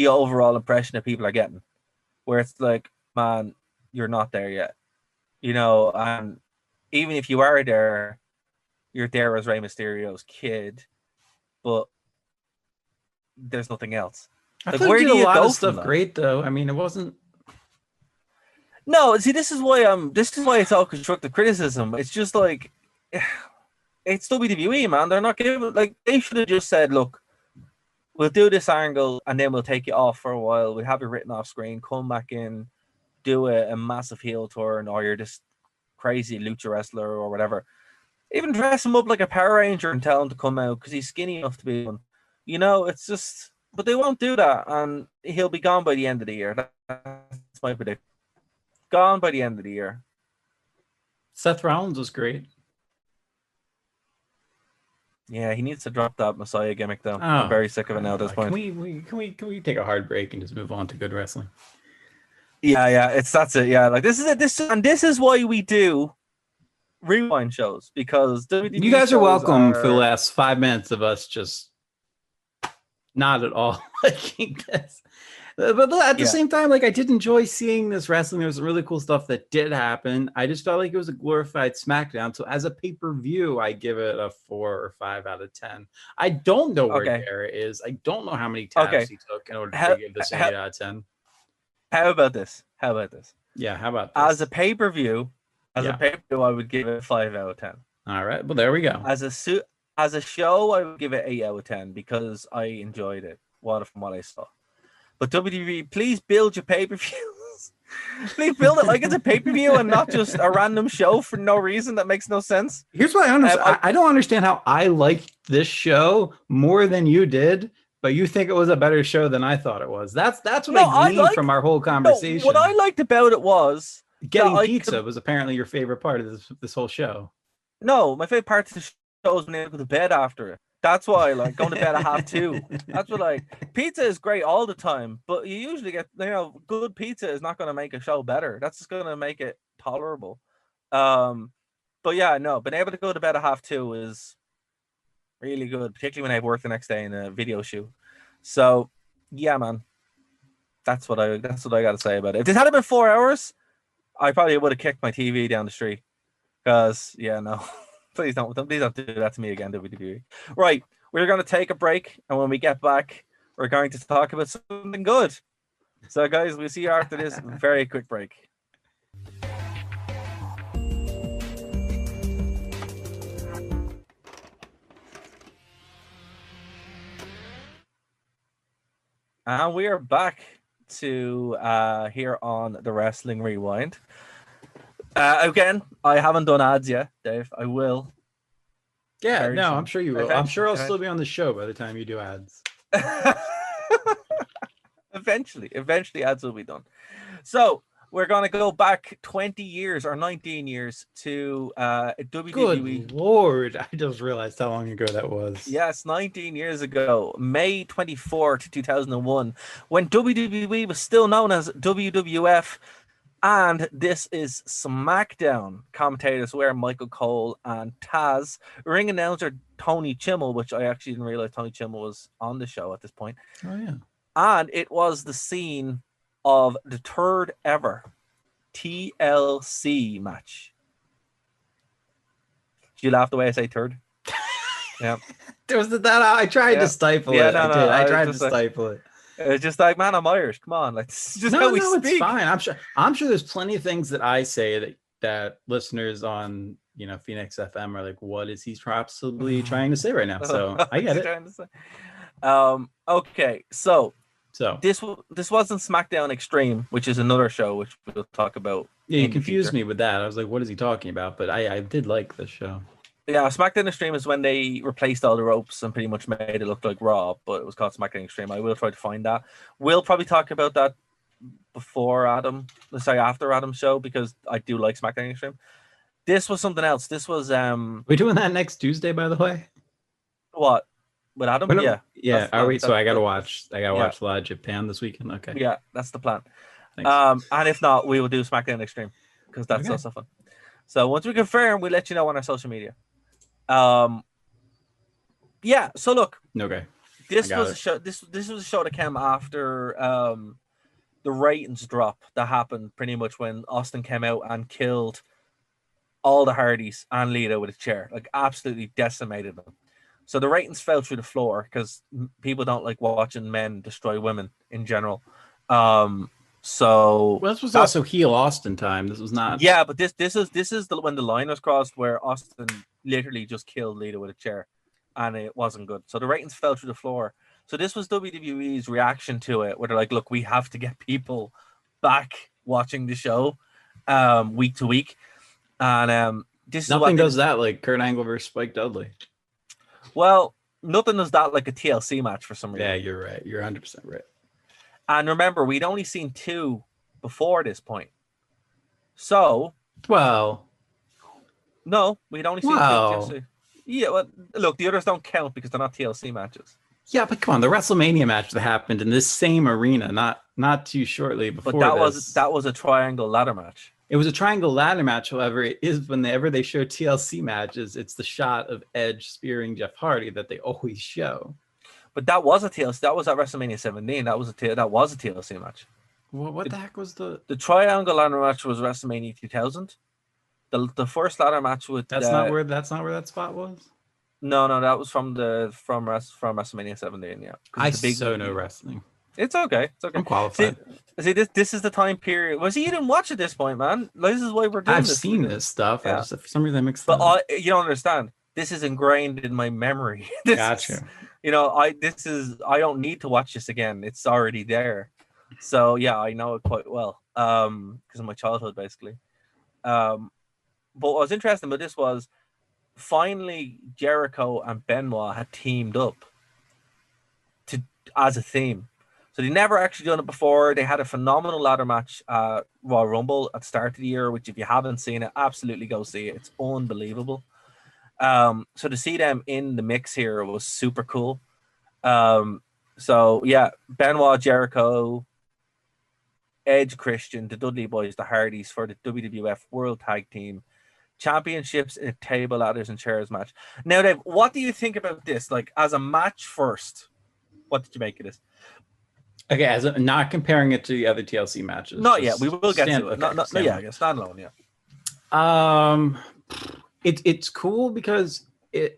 overall impression that people are getting, where it's like, man, you're not there yet, and even if you are there, you're there as Rey Mysterio's kid, but there's nothing else. I Like, thought where he do did you a lot go of stuff from that? great though. I mean, it wasn't. No, see, this is why it's all constructive criticism. It's just like it's WWE, man. They're not giving they should have just said, look, we'll do this angle and then we'll take you off for a while. We'll have it written off screen, come back in, do a massive heel turn, or you're this crazy lucha wrestler or whatever. Even dress him up like a Power Ranger and tell him to come out because he's skinny enough to be one. It's just, but they won't do that, and he'll be gone by the end of the year. That's my prediction. Gone by the end of the year. Seth Rollins was great. Yeah, he needs to drop that Messiah gimmick though. Oh, I'm very sick of it now at this point. Can we take a hard break and just move on to good wrestling? Yeah, that's it. Yeah, like this is why we do rewind shows, because WWE you guys are welcome are... for the last 5 minutes of us just not at all liking this. But at the same time, like, I did enjoy seeing this wrestling. There was some really cool stuff that did happen. I just felt like it was a glorified SmackDown. So as a pay-per-view, I give it a 4 or 5 out of 10. I don't know where Garrett is. I don't know how many tabs he took in order to give this an 8 out of 10. How about this? Yeah, how about this? As a pay-per-view, I would give it 5 out of 10. All right, well, there we go. As a show, I would give it 8 out of 10 because I enjoyed it. From what I saw. But WWE, please build your pay-per-views. Please build it like it's a pay-per-view and not just a random show for no reason that makes no sense. Here's what I understand. I don't understand how I liked this show more than you did, but you think it was a better show than I thought it was. That's what I gleaned from our whole conversation. What I liked about it was getting pizza was apparently your favorite part of this whole show. No, my favorite part of the show was when I go to bed after it. That's why I like going to bed at 2:30. That's what pizza is great all the time, but you usually get, good pizza is not going to make a show better. That's just going to make it tolerable. But yeah, no, being able to go to bed at 2:30 is really good, particularly when I have work the next day in a video shoot. So yeah, man, that's what I got to say about it. If this had been 4 hours, I probably would have kicked my TV down the street. Because Please don't do that to me again, WWE. Right, we're going to take a break, and when we get back, we're going to talk about something good. So, guys, we'll see you after this very quick break. And we are back to here on the Wrestling Rewind. Again, I haven't done ads yet, Dave. I will. Yeah, no, I'm sure you will. I'm sure I'll Eventually. still be on the show by the time you do ads. Eventually ads will be done. So we're going to go back 20 years or 19 years to WWE. Good Lord. I just realized how long ago that was. Yes, 19 years ago, May 24th, 2001, when WWE was still known as WWF. And this is SmackDown. Commentators were Michael Cole and Taz. Ring announcer Tony Chimmel, which I actually didn't realize Tony Chimmel was on the show at this point. Oh, yeah. And it was the scene of the third ever TLC match. Did you laugh the way I say third? Yeah. There was that. I tried to stifle it. I tried to stifle it. It's just like, man, I'm Irish. Come on, like, this is just how we speak. It's fine. I'm sure there's plenty of things that I say that listeners on Phoenix FM are like, what is he possibly trying to say right now? So I get it. Okay, so this wasn't SmackDown Extreme, which is another show which we'll talk about. Yeah, you confused me with that. I was like, what is he talking about? But I did like this show. Yeah, SmackDown Extreme is when they replaced all the ropes and pretty much made it look like Raw, but it was called SmackDown Extreme. I will try to find that. We'll probably talk about that after Adam's show, because I do like SmackDown Extreme. This was something else. This was We're doing that next Tuesday, by the way. What? With Adam? Yeah. Are we? So I gotta watch a lot of Japan this weekend. Okay. Yeah, that's the plan. Thanks. And if not, we will do SmackDown Extreme, because that's also fun. So once we confirm, we'll let you know on our social media. Yeah, so look, okay, this was a show. This was a show that came after the ratings drop that happened pretty much when Austin came out and killed all the Hardys and Lita with a chair, like absolutely decimated them. So the ratings fell through the floor because people don't like watching men destroy women in general. So this was also heel Austin time. This was not. Yeah, but this is when the line was crossed where Austin literally just killed Lita with a chair, and it wasn't good. So the ratings fell through the floor. So this was WWE's reaction to it, where they're like, "Look, we have to get people back watching the show, week to week." And this nothing does that like Kurt Angle versus Spike Dudley. Well, nothing does that like a TLC match for some reason. Yeah, you're right. You're 100% right. And remember, we'd only seen 2 before this point. So, no, we'd only seen 2 TLC. Yeah, well, look, the others don't count because they're not TLC matches. Yeah, but come on, the WrestleMania match that happened in this same arena, not too shortly before. But that was a triangle ladder match. It was a triangle ladder match. However, it is whenever they show TLC matches, it's the shot of Edge spearing Jeff Hardy that they always show. But that was a TLC. That was at WrestleMania 17. That was a TLC match. What the heck was the triangle ladder match? Was WrestleMania 2000. The first ladder match with that's not where that spot was. No, that was from WrestleMania 17. Yeah, I know wrestling. It's okay. I'm qualified. See, this is the time period. Well, see, you didn't watch at this point, man. This is why we're doing this. I've seen this stuff. Yeah. For some reason I mixed it up. But you don't understand. This is ingrained in my memory. Gotcha. I don't need to watch this again. It's already there. So yeah, I know it quite well. Because of my childhood, basically. But what was interesting about this was finally Jericho and Benoit had teamed up as a theme. So they never actually done it before. They had a phenomenal ladder match at Royal Rumble at the start of the year, which if you haven't seen it, absolutely go see it. It's unbelievable. So to see them in the mix here was super cool. So yeah, Benoit, Jericho, Edge, Christian, the Dudley Boys, the Hardys for the WWF World Tag Team Championships in a table, ladders, and chairs match. Now, Dave, what do you think about this? Like, as a match first, what did you make of this? Okay, not comparing it to the other TLC matches. Not yet. We will get to it. Okay, yeah, standalone. Yeah. It's cool because I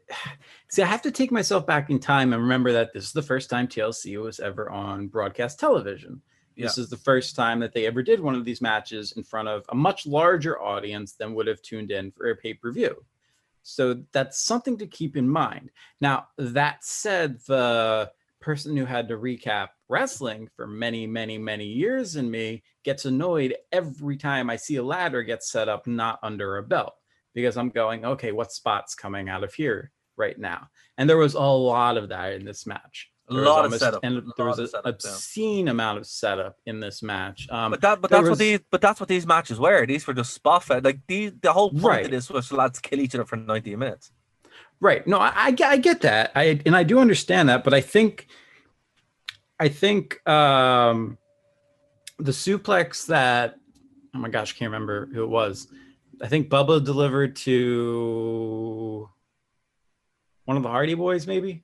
have to take myself back in time and remember that this is the first time TLC was ever on broadcast television. This is the first time that they ever did one of these matches in front of a much larger audience than would have tuned in for a pay-per-view. So that's something to keep in mind. Now, that said, the person who had to recap wrestling for many, many, many years in me gets annoyed every time I see a ladder get set up not under a belt, because I'm going, okay, what spot's coming out of here? right now. And there was a lot of that in this match. A lot of setup. And there was an setup, obscene amount of setup in this match. But that's what these matches were. These were just spot fed. Like the whole point of this was for lads to kill each other for 90 minutes. Right. No, I get that. I do understand that, but I think the suplex that, oh my gosh, I can't remember who it was. I think Bubba delivered to one of the Hardy Boys, maybe.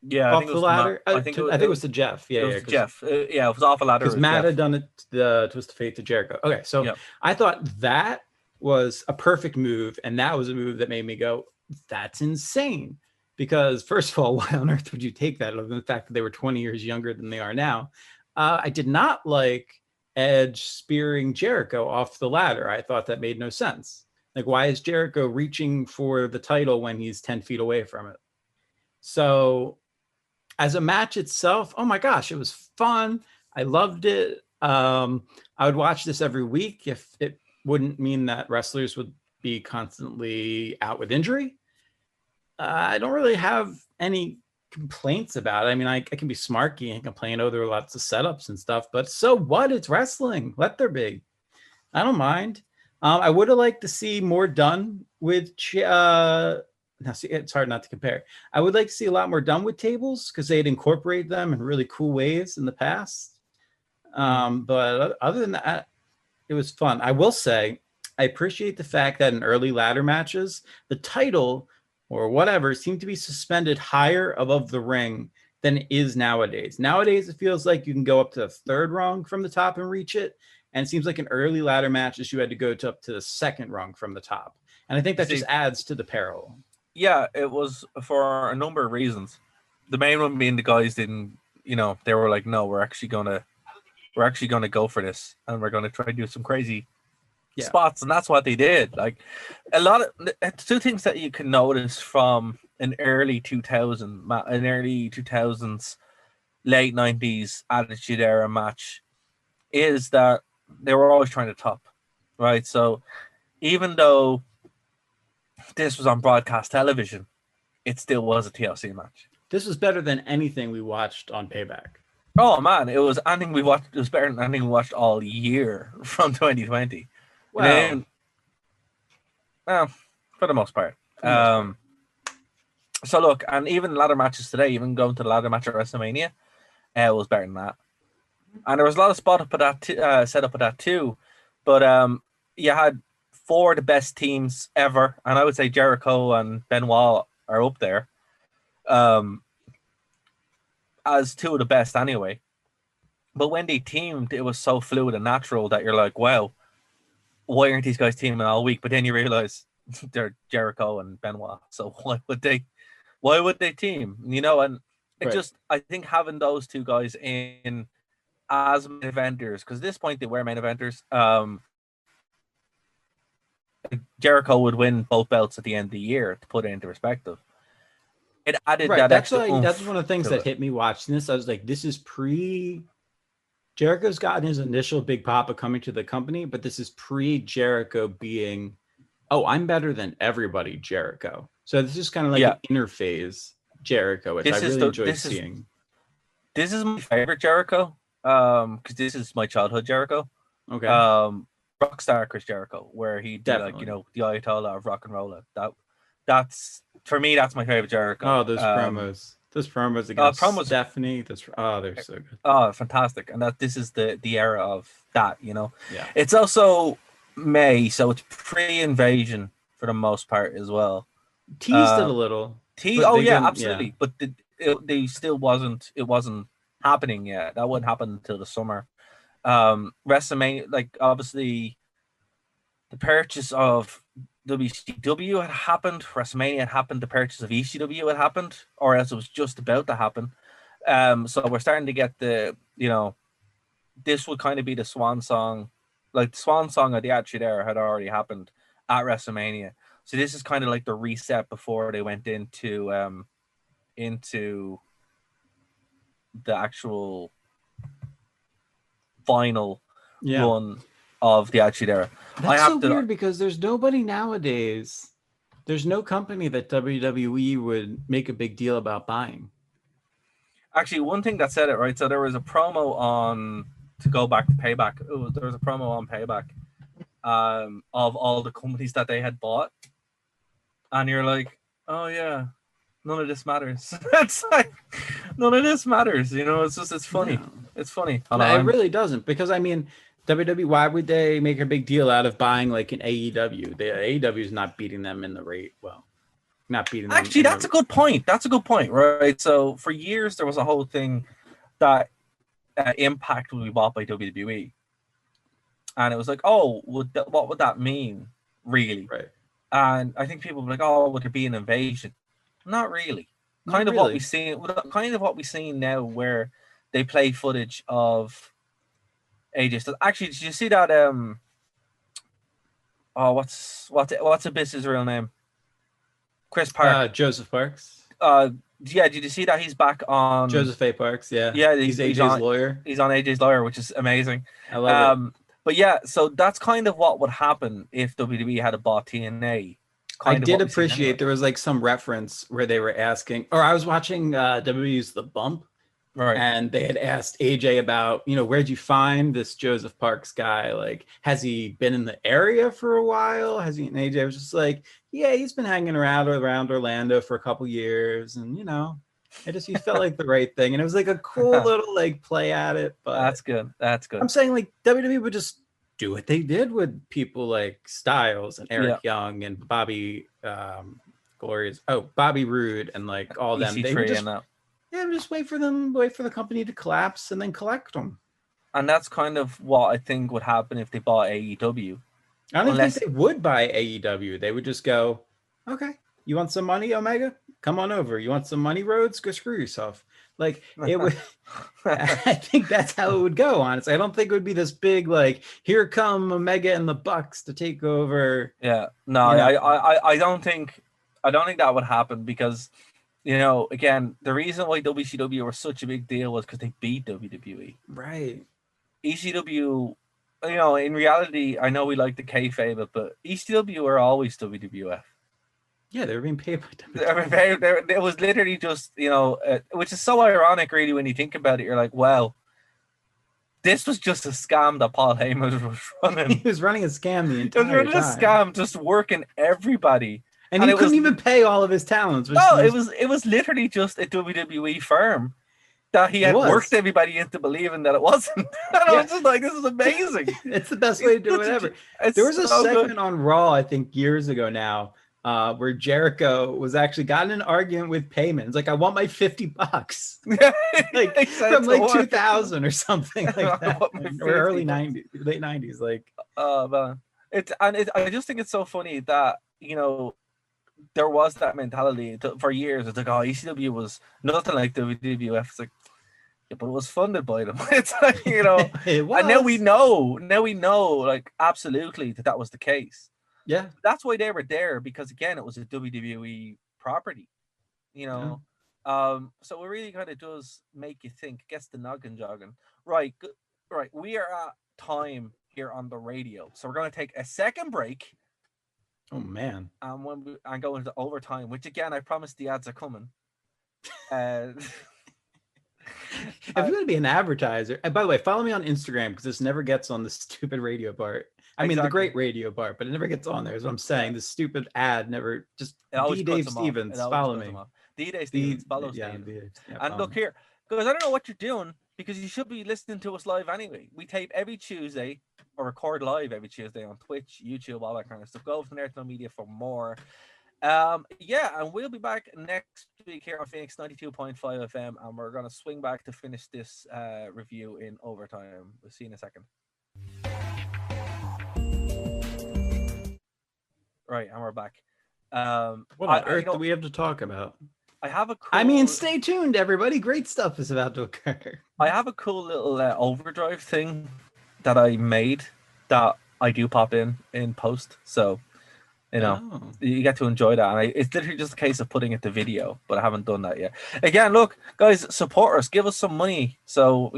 Yeah, off the ladder. I think it was to Jeff. Yeah, it was Jeff. Yeah, it was off a ladder. Because Matt had done it the Twist of Fate to Jericho. Okay, so I thought that was a perfect move, and that was a move that made me go, "That's insane." Because first of all, why on earth would you take that? Other than the fact that they were 20 years younger than they are now. I did not like Edge spearing Jericho off the ladder. I thought that made no sense. Like, why is Jericho reaching for the title when he's 10 feet away from it? So as a match itself, oh my gosh, it was fun. I loved it. I would watch this every week if it wouldn't mean that wrestlers would be constantly out with injury. I don't really have any complaints about it. I mean, I can be smarky and complain, oh, there were lots of setups and stuff, but so what? It's wrestling. Let there be. I don't mind. I would have liked to see more done with now, see, it's hard not to compare. I would like to see a lot more done with tables because they had incorporated them in really cool ways in the past. But other than that, it was fun. I will say, I appreciate the fact that in early ladder matches, the title or whatever seemed to be suspended higher above the ring than it is nowadays. Nowadays, it feels like you can go up to the third rung from the top and reach it. And it seems like in early ladder matches, you had to go up to the second rung from the top. And I think that just adds to the peril. Yeah, it was for a number of reasons. The main one being the guys didn't, they were like, no, we're actually gonna go for this, and we're gonna try to do some crazy spots, and that's what they did. Like a lot of two things that you can notice from an early 2000s, late 90s Attitude Era match is that they were always trying to top, right? So even though this was on broadcast television, it still was a TLC match. This was better than anything we watched on Payback. Oh man, it was anything we watched. It was better than anything we watched all year from 2020. Well, for the most part. So look, and even ladder matches today, even going to the ladder match at WrestleMania, was better than that. And there was a lot of set up at that too. But you had 4 of the best teams ever, and I would say Jericho and Benoit are up there as 2 of the best anyway. But when they teamed, it was so fluid and natural that you're like, wow, why aren't these guys teaming all week? But then you realize they're Jericho and Benoit, so why would they team? And it just, I think having those 2 guys in as main eventers, because at this point they were main eventers, Jericho would win both belts at the end of the year, to put it into perspective. It added that extra oomph. That's one of the things that hit me watching this. I was like, this is Jericho's gotten his initial big pop of coming to the company, but this is pre-Jericho being, oh, I'm better than everybody, Jericho. So this is kind of like an interphase Jericho, which I really enjoyed seeing. This is my favorite Jericho, because this is my childhood Jericho. Okay. Rockstar Chris Jericho, where he'd be like, the Ayatollah of rock and roll. That's for me, that's my favorite Jericho. Oh, those promos against Stephanie. They're so good. Oh, fantastic. And this is the era of that, Yeah. It's also May, so it's pre-invasion for the most part as well. Teased it a little. Absolutely. But they still wasn't happening yet. That wouldn't happen until the summer. WrestleMania, like obviously the purchase of WCW had happened, WrestleMania had happened, the purchase of ECW had happened, or else it was just about to happen. So we're starting to get this would kind of be the swan song, like the swan song of the Attitude Era had already happened at WrestleMania. So this is kind of like the reset before they went into the actual final run of the Attitude Era. That's so weird because there's nobody nowadays There's no company that WWE would make a big deal about buying. Actually, one thing that said it, right? So there was a promo on, to go back to Payback. There was a promo on Payback of all the companies that they had bought. And you're like, oh yeah, none of this matters. It's like, none of this matters. You know, it's funny. No. It's funny. No, it really doesn't. Because, I mean, WWE, why would they make a big deal out of buying like an AEW? The AEW is not beating them in the rate. Well, not beating them. Actually, that's a good point. That's a good point, right? So for years, there was a whole thing that Impact would be bought by WWE. And it was like, oh, what would that mean, really? Right. And I think people were like, oh, would there be an invasion? Not really. Kind of what we see now, where they play footage of AJ Styles. Actually, did you see that? What's Abyss's real name? Chris Park. Joseph Parks. Yeah, did you see that he's back on Joseph A. Parks? Yeah. Yeah, he's AJ's lawyer. He's on AJ's lawyer, which is amazing. I love it. But yeah, so that's kind of what would happen if WWE had bought TNA. I did appreciate there was like some reference where they were asking, or I was watching WWE's The Bump, right? And they had asked AJ about, where'd you find this Joseph Parks guy? Like, has he been in the area for a while? And AJ was just like, yeah, he's been hanging around Orlando for a couple years, and he felt like the right thing, and it was like a cool little like play at it. But that's good. I'm saying like WWE would just do what they did with people like Styles and Eric Young and Bobby Bobby Roode and like all them. They would just wait for the company to collapse and then collect them. And that's kind of what I think would happen if they bought AEW. I don't think they would buy AEW. They would just go, okay, you want some money, Omega? Come on over. You want some money, Rhodes? Go screw yourself. Like, it would. I think that's how it would go, honestly. I don't think it would be this big, like, here come Omega and the Bucks to take over. Yeah. No, I don't think that would happen because, again, the reason why WCW were such a big deal was because they beat WWE. Right. ECW, in reality, I know we like the kayfabe, but ECW are always WWF. Yeah, they were being paid by WWE. It was literally just, which is so ironic, really, when you think about it. You're like, wow, this was just a scam that Paul Heyman was running. He was running a scam the entire time. He was running a scam, just working everybody. And he couldn't even pay all of his talents. No, it was literally just a WWE firm that he had worked everybody into believing that it wasn't. And I was just like, this is amazing. It's the best way to do it ever. There was a segment on Raw, I think, years ago now, where Jericho was actually got in an argument with Payman. It's like, I want my $50. Like from like 2000 or something like that. Or early 90s, late 90s. Like, man. I just think it's so funny that, there was that mentality for years. It's like, oh, ECW was nothing like WWF. It's like, yeah, but it was funded by them. It's like, it was. And now we know, like, absolutely that was the case. Yeah, that's why they were there, because again, it was a WWE property, So it really kind of does make you think, gets the noggin jogging. Right. We are at time here on the radio, so we're going to take a second break. Oh man! And go into overtime, which again, I promise the ads are coming. If you're going to be an advertiser, and by the way, follow me on Instagram because this never gets on the stupid radio part. I mean, the great radio part, but it never gets on there. Is what I'm saying. The stupid ad never just. D. Dave Stevens, follow me. D. Dave Stevens, follow Steve. And look here, because I don't know what you're doing, because you should be listening to us live anyway. We tape every Tuesday, or record live every Tuesday on Twitch, YouTube, all that kind of stuff. Go over to Nerd No Media for more. And we'll be back next week here on Phoenix 92.5 FM, and we're going to swing back to finish this review in overtime. We'll see you in a second. Right, and we're back. What on earth do we have to talk about? I have a cool... I mean, stay tuned, everybody. Great stuff is about to occur. I have a cool little overdrive thing that I made that I do pop in post. So, you get to enjoy that. And it's literally just a case of putting it to video, but I haven't done that yet. Again, look, guys, support us. Give us some money so,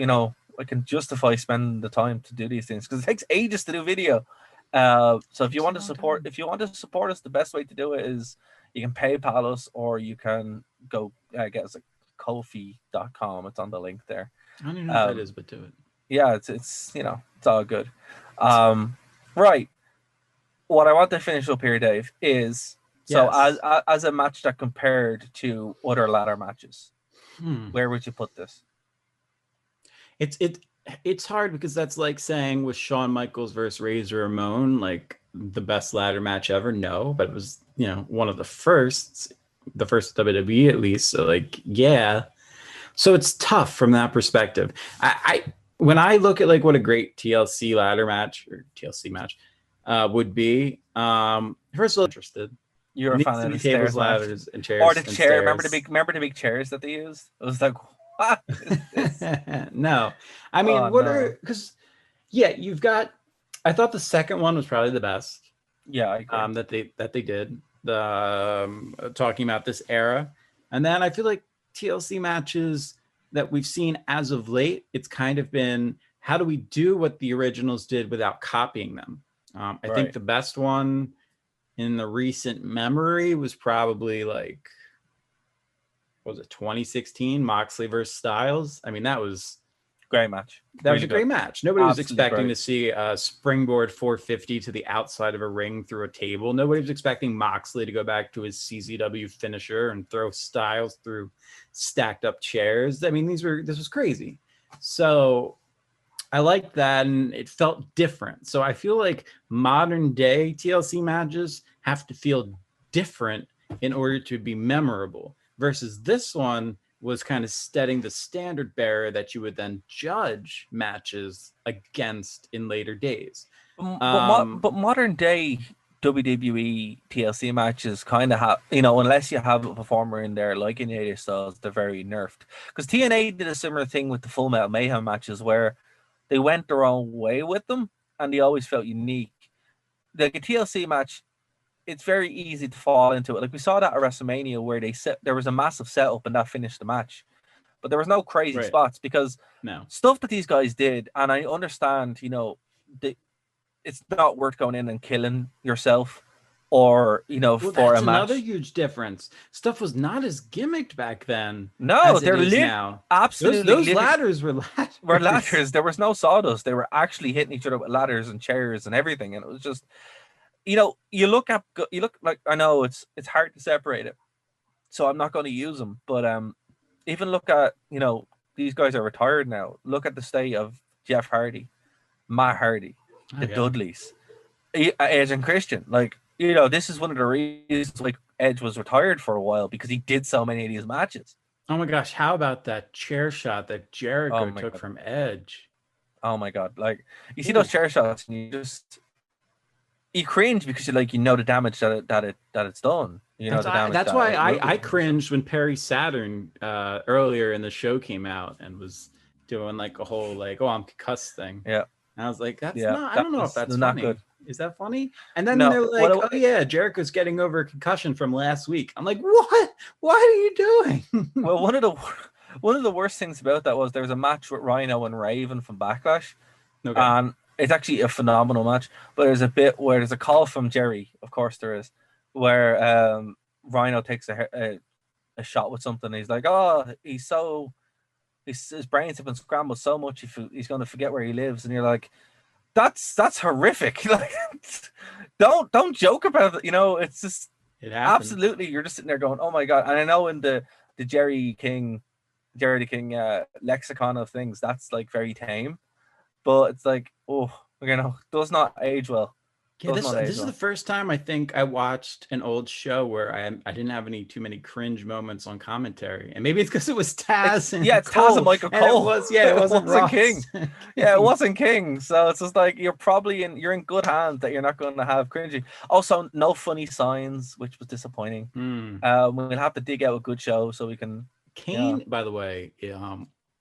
I can justify spending the time to do these things, because it takes ages to do video. So if you want to support us, the best way to do it is you can PayPal us, or you can go get us at Ko-fi.com. It's on the link there. I don't even know what that is, but do it. Yeah, it's it's all good. Right. What I want to finish up here, Dave, is as a match that compared to other ladder matches, where would you put this? It's hard because that's like saying with Shawn Michaels versus Razor Ramon, like the best ladder match ever. No, but it was one of the first WWE at least. So like so it's tough from that perspective. I when I look at like what a great TLC ladder match or TLC match would be, first of all, interested. You're a fan of the tables, ladders, and chairs, or the chair. Stairs. Remember the big chairs that they used? It was like, what is this? No, I mean, because you've got. I thought the second one was probably the best. Yeah, I agree. that they did talking about this era, and then I feel like TLC matches that we've seen as of late, it's kind of been how do we do what the originals did without copying them. I think the best one in the recent memory was probably like, what was it, 2016 Moxley versus Styles? I mean, that was great match. That was a great match. Nobody was expecting to see a springboard 450 to the outside of a ring through a table. Nobody was expecting Moxley to go back to his CZW finisher and throw Styles through stacked up chairs. I mean, this was crazy. So I liked that, and it felt different. So I feel like modern day TLC matches have to feel different in order to be memorable, versus this one was kind of setting the standard bearer that you would then judge matches against in later days. But modern day WWE TLC matches kind of have, unless you have a performer in there like in AJ Styles, they're very nerfed. Because TNA did a similar thing with the Full Metal Mayhem matches where they went their own way with them and they always felt unique. Like a TLC match, it's very easy to fall into it. Like we saw that at WrestleMania where there was a massive setup and that finished the match. But there was no crazy spots because stuff that these guys did, and I understand, it's not worth going in and killing yourself or, for a match. That's another huge difference. Stuff was not as gimmicked back then. No, they're now. Absolutely. Those ladders were ladders. Were ladders. There was no sawdust. They were actually hitting each other with ladders and chairs and everything. And it was just, you look like, I know it's hard to separate it. So I'm not going to use them. But even look at, these guys are retired now. Look at the state of Jeff Hardy, Matt Hardy, the Dudleys, Edge and Christian. Like, this is one of the reasons like Edge was retired for a while, because he did so many of these matches. Oh my gosh, how about that chair shot that Jericho took from Edge? Oh my God. Like, you see those chair shots and you cringe because the damage that it's done. That's why I cringed when Perry Saturn earlier in the show came out and was doing like a whole like, I'm concussed thing. Yeah. And I was like, I don't know if that's not funny. good. Is that funny? And then they're like, Jericho's getting over a concussion from last week. I'm like, what? What are you doing? Well, one of the worst things about that was there was a match with Rhino and Raven from Backlash. Okay. And it's actually a phenomenal match. But there's a bit where there's a call from Jerry, of course there is, where Rhino takes a shot with something. He's like, his brains have been scrambled so much he's going to forget where he lives. And you're like, that's horrific. Like, don't joke about it. It's just absolutely, you're just sitting there going, oh my God. And I know in the Jerry the King lexicon of things, that's like very tame, but it's like, does not age well. Yeah, this is the first time I think I watched an old show where I didn't have too many cringe moments on commentary, and maybe it's because it was Taz it's Taz and Michael Cole. It wasn't King. Yeah, it wasn't King. So it's just like you're in good hands that you're not going to have cringy. Also, no funny signs, which was disappointing. We'll have to dig out a good show so we can. Kane, by the way,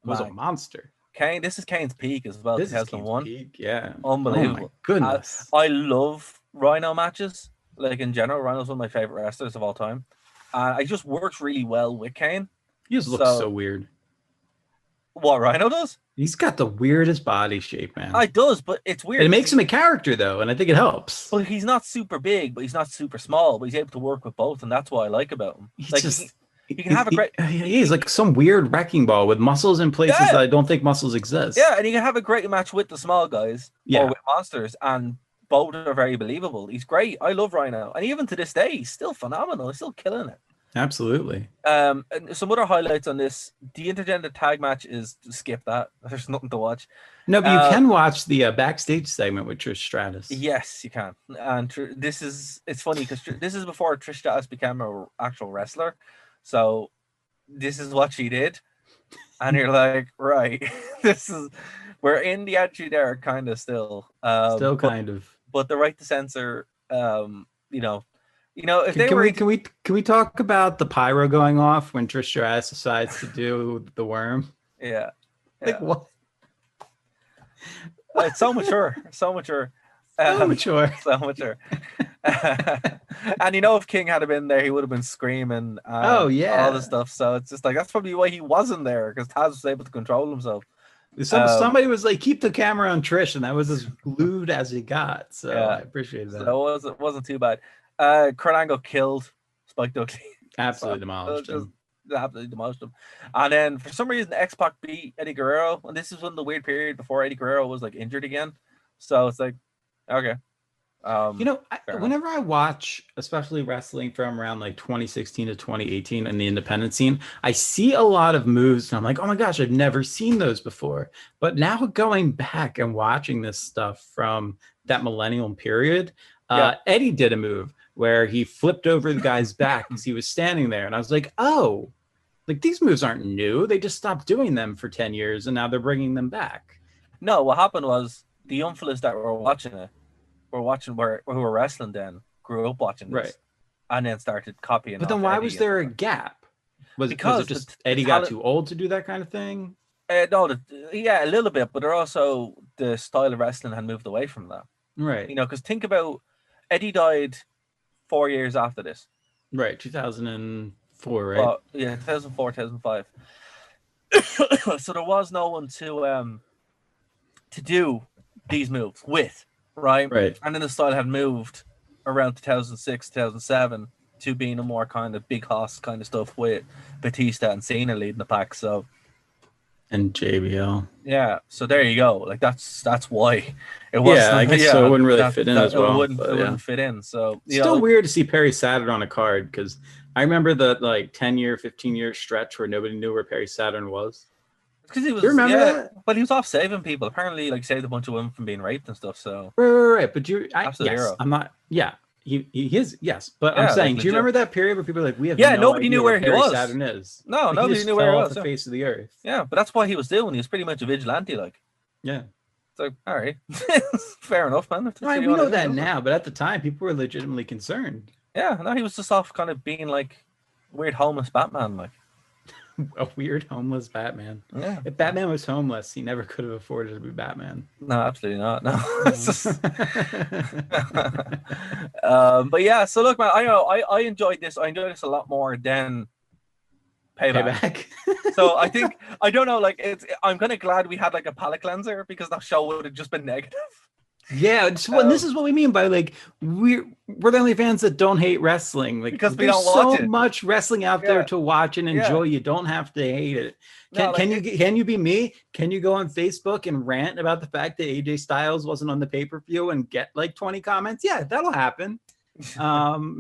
was a monster. Kane, this is Kane's peak as well. This 2001. is Kane's peak, yeah, unbelievable. Oh my goodness, I love Rhino matches. Like in general, Rhino's one of my favorite wrestlers of all time. It just works really well with Kane. He just looks so weird. What Rhino does? He's got the weirdest body shape, man. It does, but it's weird. It makes him a character, though, and I think it helps. Well, he's not super big, but he's not super small, but he's able to work with both, and that's what I like about him. He's like just... he can have a great... He's like some weird wrecking ball with muscles in places that I don't think muscles exist. Yeah, and he can have a great match with the small guys or with monsters, and both are very believable. He's great. I love Rhino. And even to this day, he's still phenomenal. He's still killing it. Absolutely. And some other highlights on this. The intergender tag match is... Skip that. There's nothing to watch. No, but you can watch the backstage segment with Trish Stratus. Yes, you can. And this is... It's funny because this is before Trish Stratus became an actual wrestler. So this is what she did. And you're like, right. This is... We're in the Attitude Era kind of still. Kind of. But the right to censor, if can we talk about the pyro going off when Trish Stratus decides to do the worm? Yeah. Like what? It's so mature. So mature. So mature. And if King had been there, he would have been screaming. All this stuff. So it's just like, that's probably why he wasn't there, because Taz was able to control himself. Somebody was like, keep the camera on Trish, and that was as glued as he got. So I appreciate that. So it wasn't too bad. Kurt Angle killed Spike Dudley. Absolutely demolished him. Absolutely demolished him. And then for some reason, X-Pac beat Eddie Guerrero, and this is one of the weird period before Eddie Guerrero was like injured again. So it's like, okay. Whenever I watch, especially wrestling from around like 2016 to 2018 in the independent scene, I see a lot of moves and I'm like, oh my gosh, I've never seen those before. But now going back and watching this stuff from that millennium period, Eddie did a move where he flipped over the guy's back as he was standing there. And I was like, oh, like these moves aren't new. They just stopped doing them for 10 years and now they're bringing them back. No, what happened was the young fellas that were watching it, who were wrestling then, grew up watching this, right, and then started copying. But then why was there a gap? Was it just Eddie got too old to do that kind of thing? No, a little bit, but also the style of wrestling had moved away from that. Right. Because think about Eddie died 4 years after this. Right, 2004, right? 2004, 2005. So there was no one to do these moves with. Right. And then the style had moved around 2006, 2007 to being a more kind of big hoss kind of stuff with Batista and Cena leading the pack. So, and JBL. Yeah. So there you go. Like that's why it was. Yeah, I guess so. It wouldn't really fit in as well. It wouldn't fit in. So it's still weird to see Perry Saturn on a card, because I remember the 10-year, 15-year stretch where nobody knew where Perry Saturn was. Because he was, remember that? But he was off saving people. Apparently, saved a bunch of women from being raped and stuff. So right. But absolute hero. I'm not. Yeah, he is. Yes, but I'm saying, do you remember that period where people were like, we have nobody knew where he was. Saturn is. No, nobody knew where he was. The face of the earth. Yeah, but that's what he was doing. He was pretty much a vigilante, Yeah. It's like, all right, fair enough, man. We know that now, but at the time, people were legitimately concerned. Yeah, no, he was just off kind of being weird homeless Batman, A weird homeless Batman. Yeah. If Batman was homeless, he never could have afforded to be Batman. No, absolutely not. No. But yeah, so look, man, I enjoyed this. I enjoyed this a lot more than Payback. So I don't know, I'm kind of glad we had a palate cleanser, because that show would have just been negative. Yeah, and this is what we mean by we're the only fans that don't hate wrestling, because we don't watch it. So much wrestling out there to watch and enjoy. You don't have to hate it. Can you be me? Can you go on Facebook and rant about the fact that AJ Styles wasn't on the pay-per-view and get 20 comments? Yeah, that'll happen.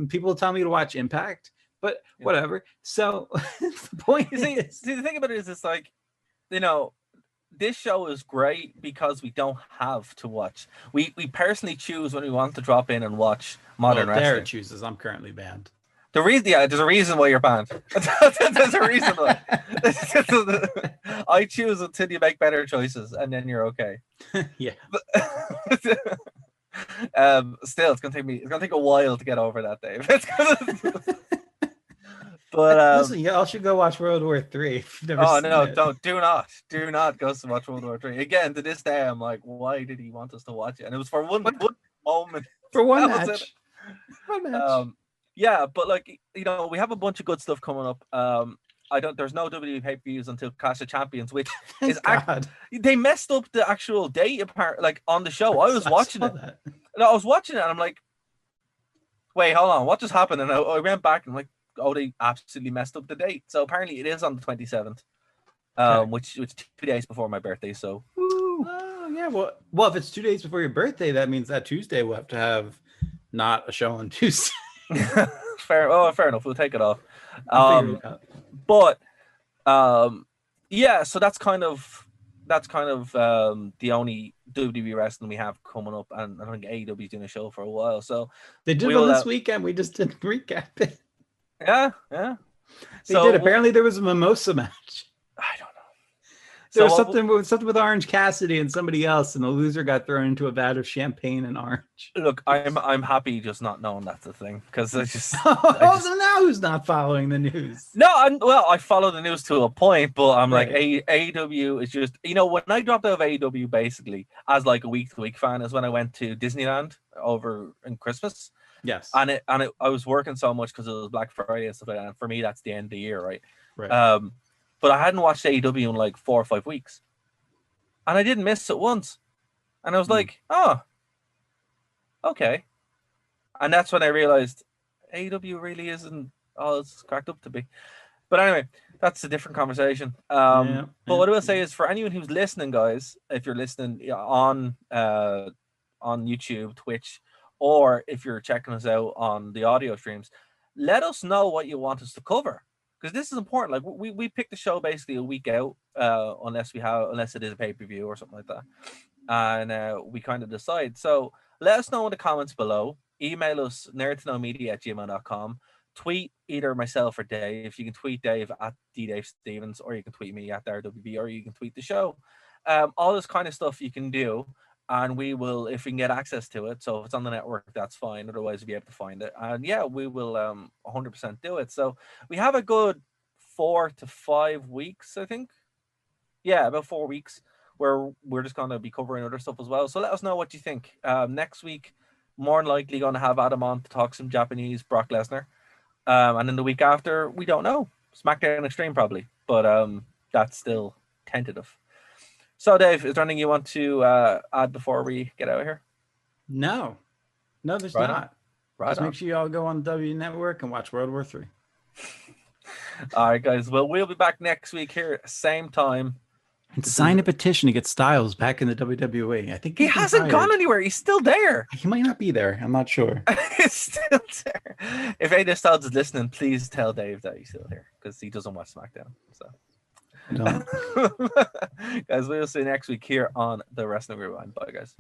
People tell me to watch Impact, but whatever. So the point is, the thing about it is, it's this show is great because we don't have to watch. We personally choose when we want to drop in and watch modern wrestling. Derek chooses. I'm currently banned. There's a reason why you're banned. There's a reason why. I choose until you make better choices, and then you're okay. Yeah. Still, it's gonna take a while to get over that, Dave. But listen, y'all should go watch World War III. Do not go to watch World War III again. To this day, I'm like, why did he want us to watch it? And it was for one moment, for one match. Yeah, but we have a bunch of good stuff coming up. There's no WWE pay-per-views until Clash of Champions, which Thank is God. they messed up the actual date apart, like on the show. I was watching it. That. No, I was watching it, and I'm like, wait, hold on, what just happened? And I went back and I'm like, oh, they absolutely messed up the date. So apparently it is on the 27th, which 2 days before my birthday. So, oh yeah, well, if it's 2 days before your birthday, that means that Tuesday we'll have to have not a show on Tuesday. fair enough. We'll take it off. Yeah. So that's kind of the only WWE wrestling we have coming up, and I think AEW's doing a show for a while. So they did one this weekend. We just didn't recap it. Yeah. They did. Apparently, there was a mimosa match. I don't know. There was something with Orange Cassidy and somebody else, and the loser got thrown into a vat of champagne and orange. Look, I'm happy just not knowing that's a thing, because I just. So now who's not following the news? No, I follow the news to a point, but I'm like AEW is just, when I dropped out of AEW basically as like a week-to-week fan is when I went to Disneyland over in Christmas. Yes, and I was working so much because it was Black Friday and stuff like that. And for me, that's the end of the year, right? Right. But I hadn't watched AEW in like 4 or 5 weeks, and I didn't miss it once. And I was like, oh, okay. And that's when I realized AEW really isn't all it's cracked up to be. But anyway, that's a different conversation. But what I will say is, for anyone who's listening, guys, if you're listening on YouTube, Twitch, or if you're checking us out on the audio streams, let us know what you want us to cover, because this is important. Like we pick the show basically a week out, unless it is a pay-per-view or something like that, and we kind of decide. So let us know in the comments below. Email us nerdtoknowmedia@gmail.com. Tweet either myself or Dave. You can tweet Dave at @DDaveStevens, or you can tweet me at RWB, or you can tweet the show. All this kind of stuff you can do. And we will, if we can get access to it. So if it's on the network, that's fine. Otherwise, we'll be able to find it. And yeah, we will 100% do it. So we have a good 4 to 5 weeks, I think. Yeah, about 4 weeks where we're just going to be covering other stuff as well. So let us know what you think. Next week, more than likely going to have Adam on to talk some Japanese Brock Lesnar. And then the week after, we don't know. SmackDown Extreme probably. But that's still tentative. So, Dave, is there anything you want to add before we get out of here? No, there's not. Just make sure you all go on the W Network and watch World War III. All right, guys. Well, we'll be back next week here, same time. And sign a petition to get Styles back in the WWE. I think he hasn't gone anywhere. He's still there. He might not be there. I'm not sure. He's still there. If AJ Styles is listening, please tell Dave that he's still here, because he doesn't watch SmackDown. So. Don't. Guys, we'll see you next week here on the Wrestling Rewind. Bye, guys.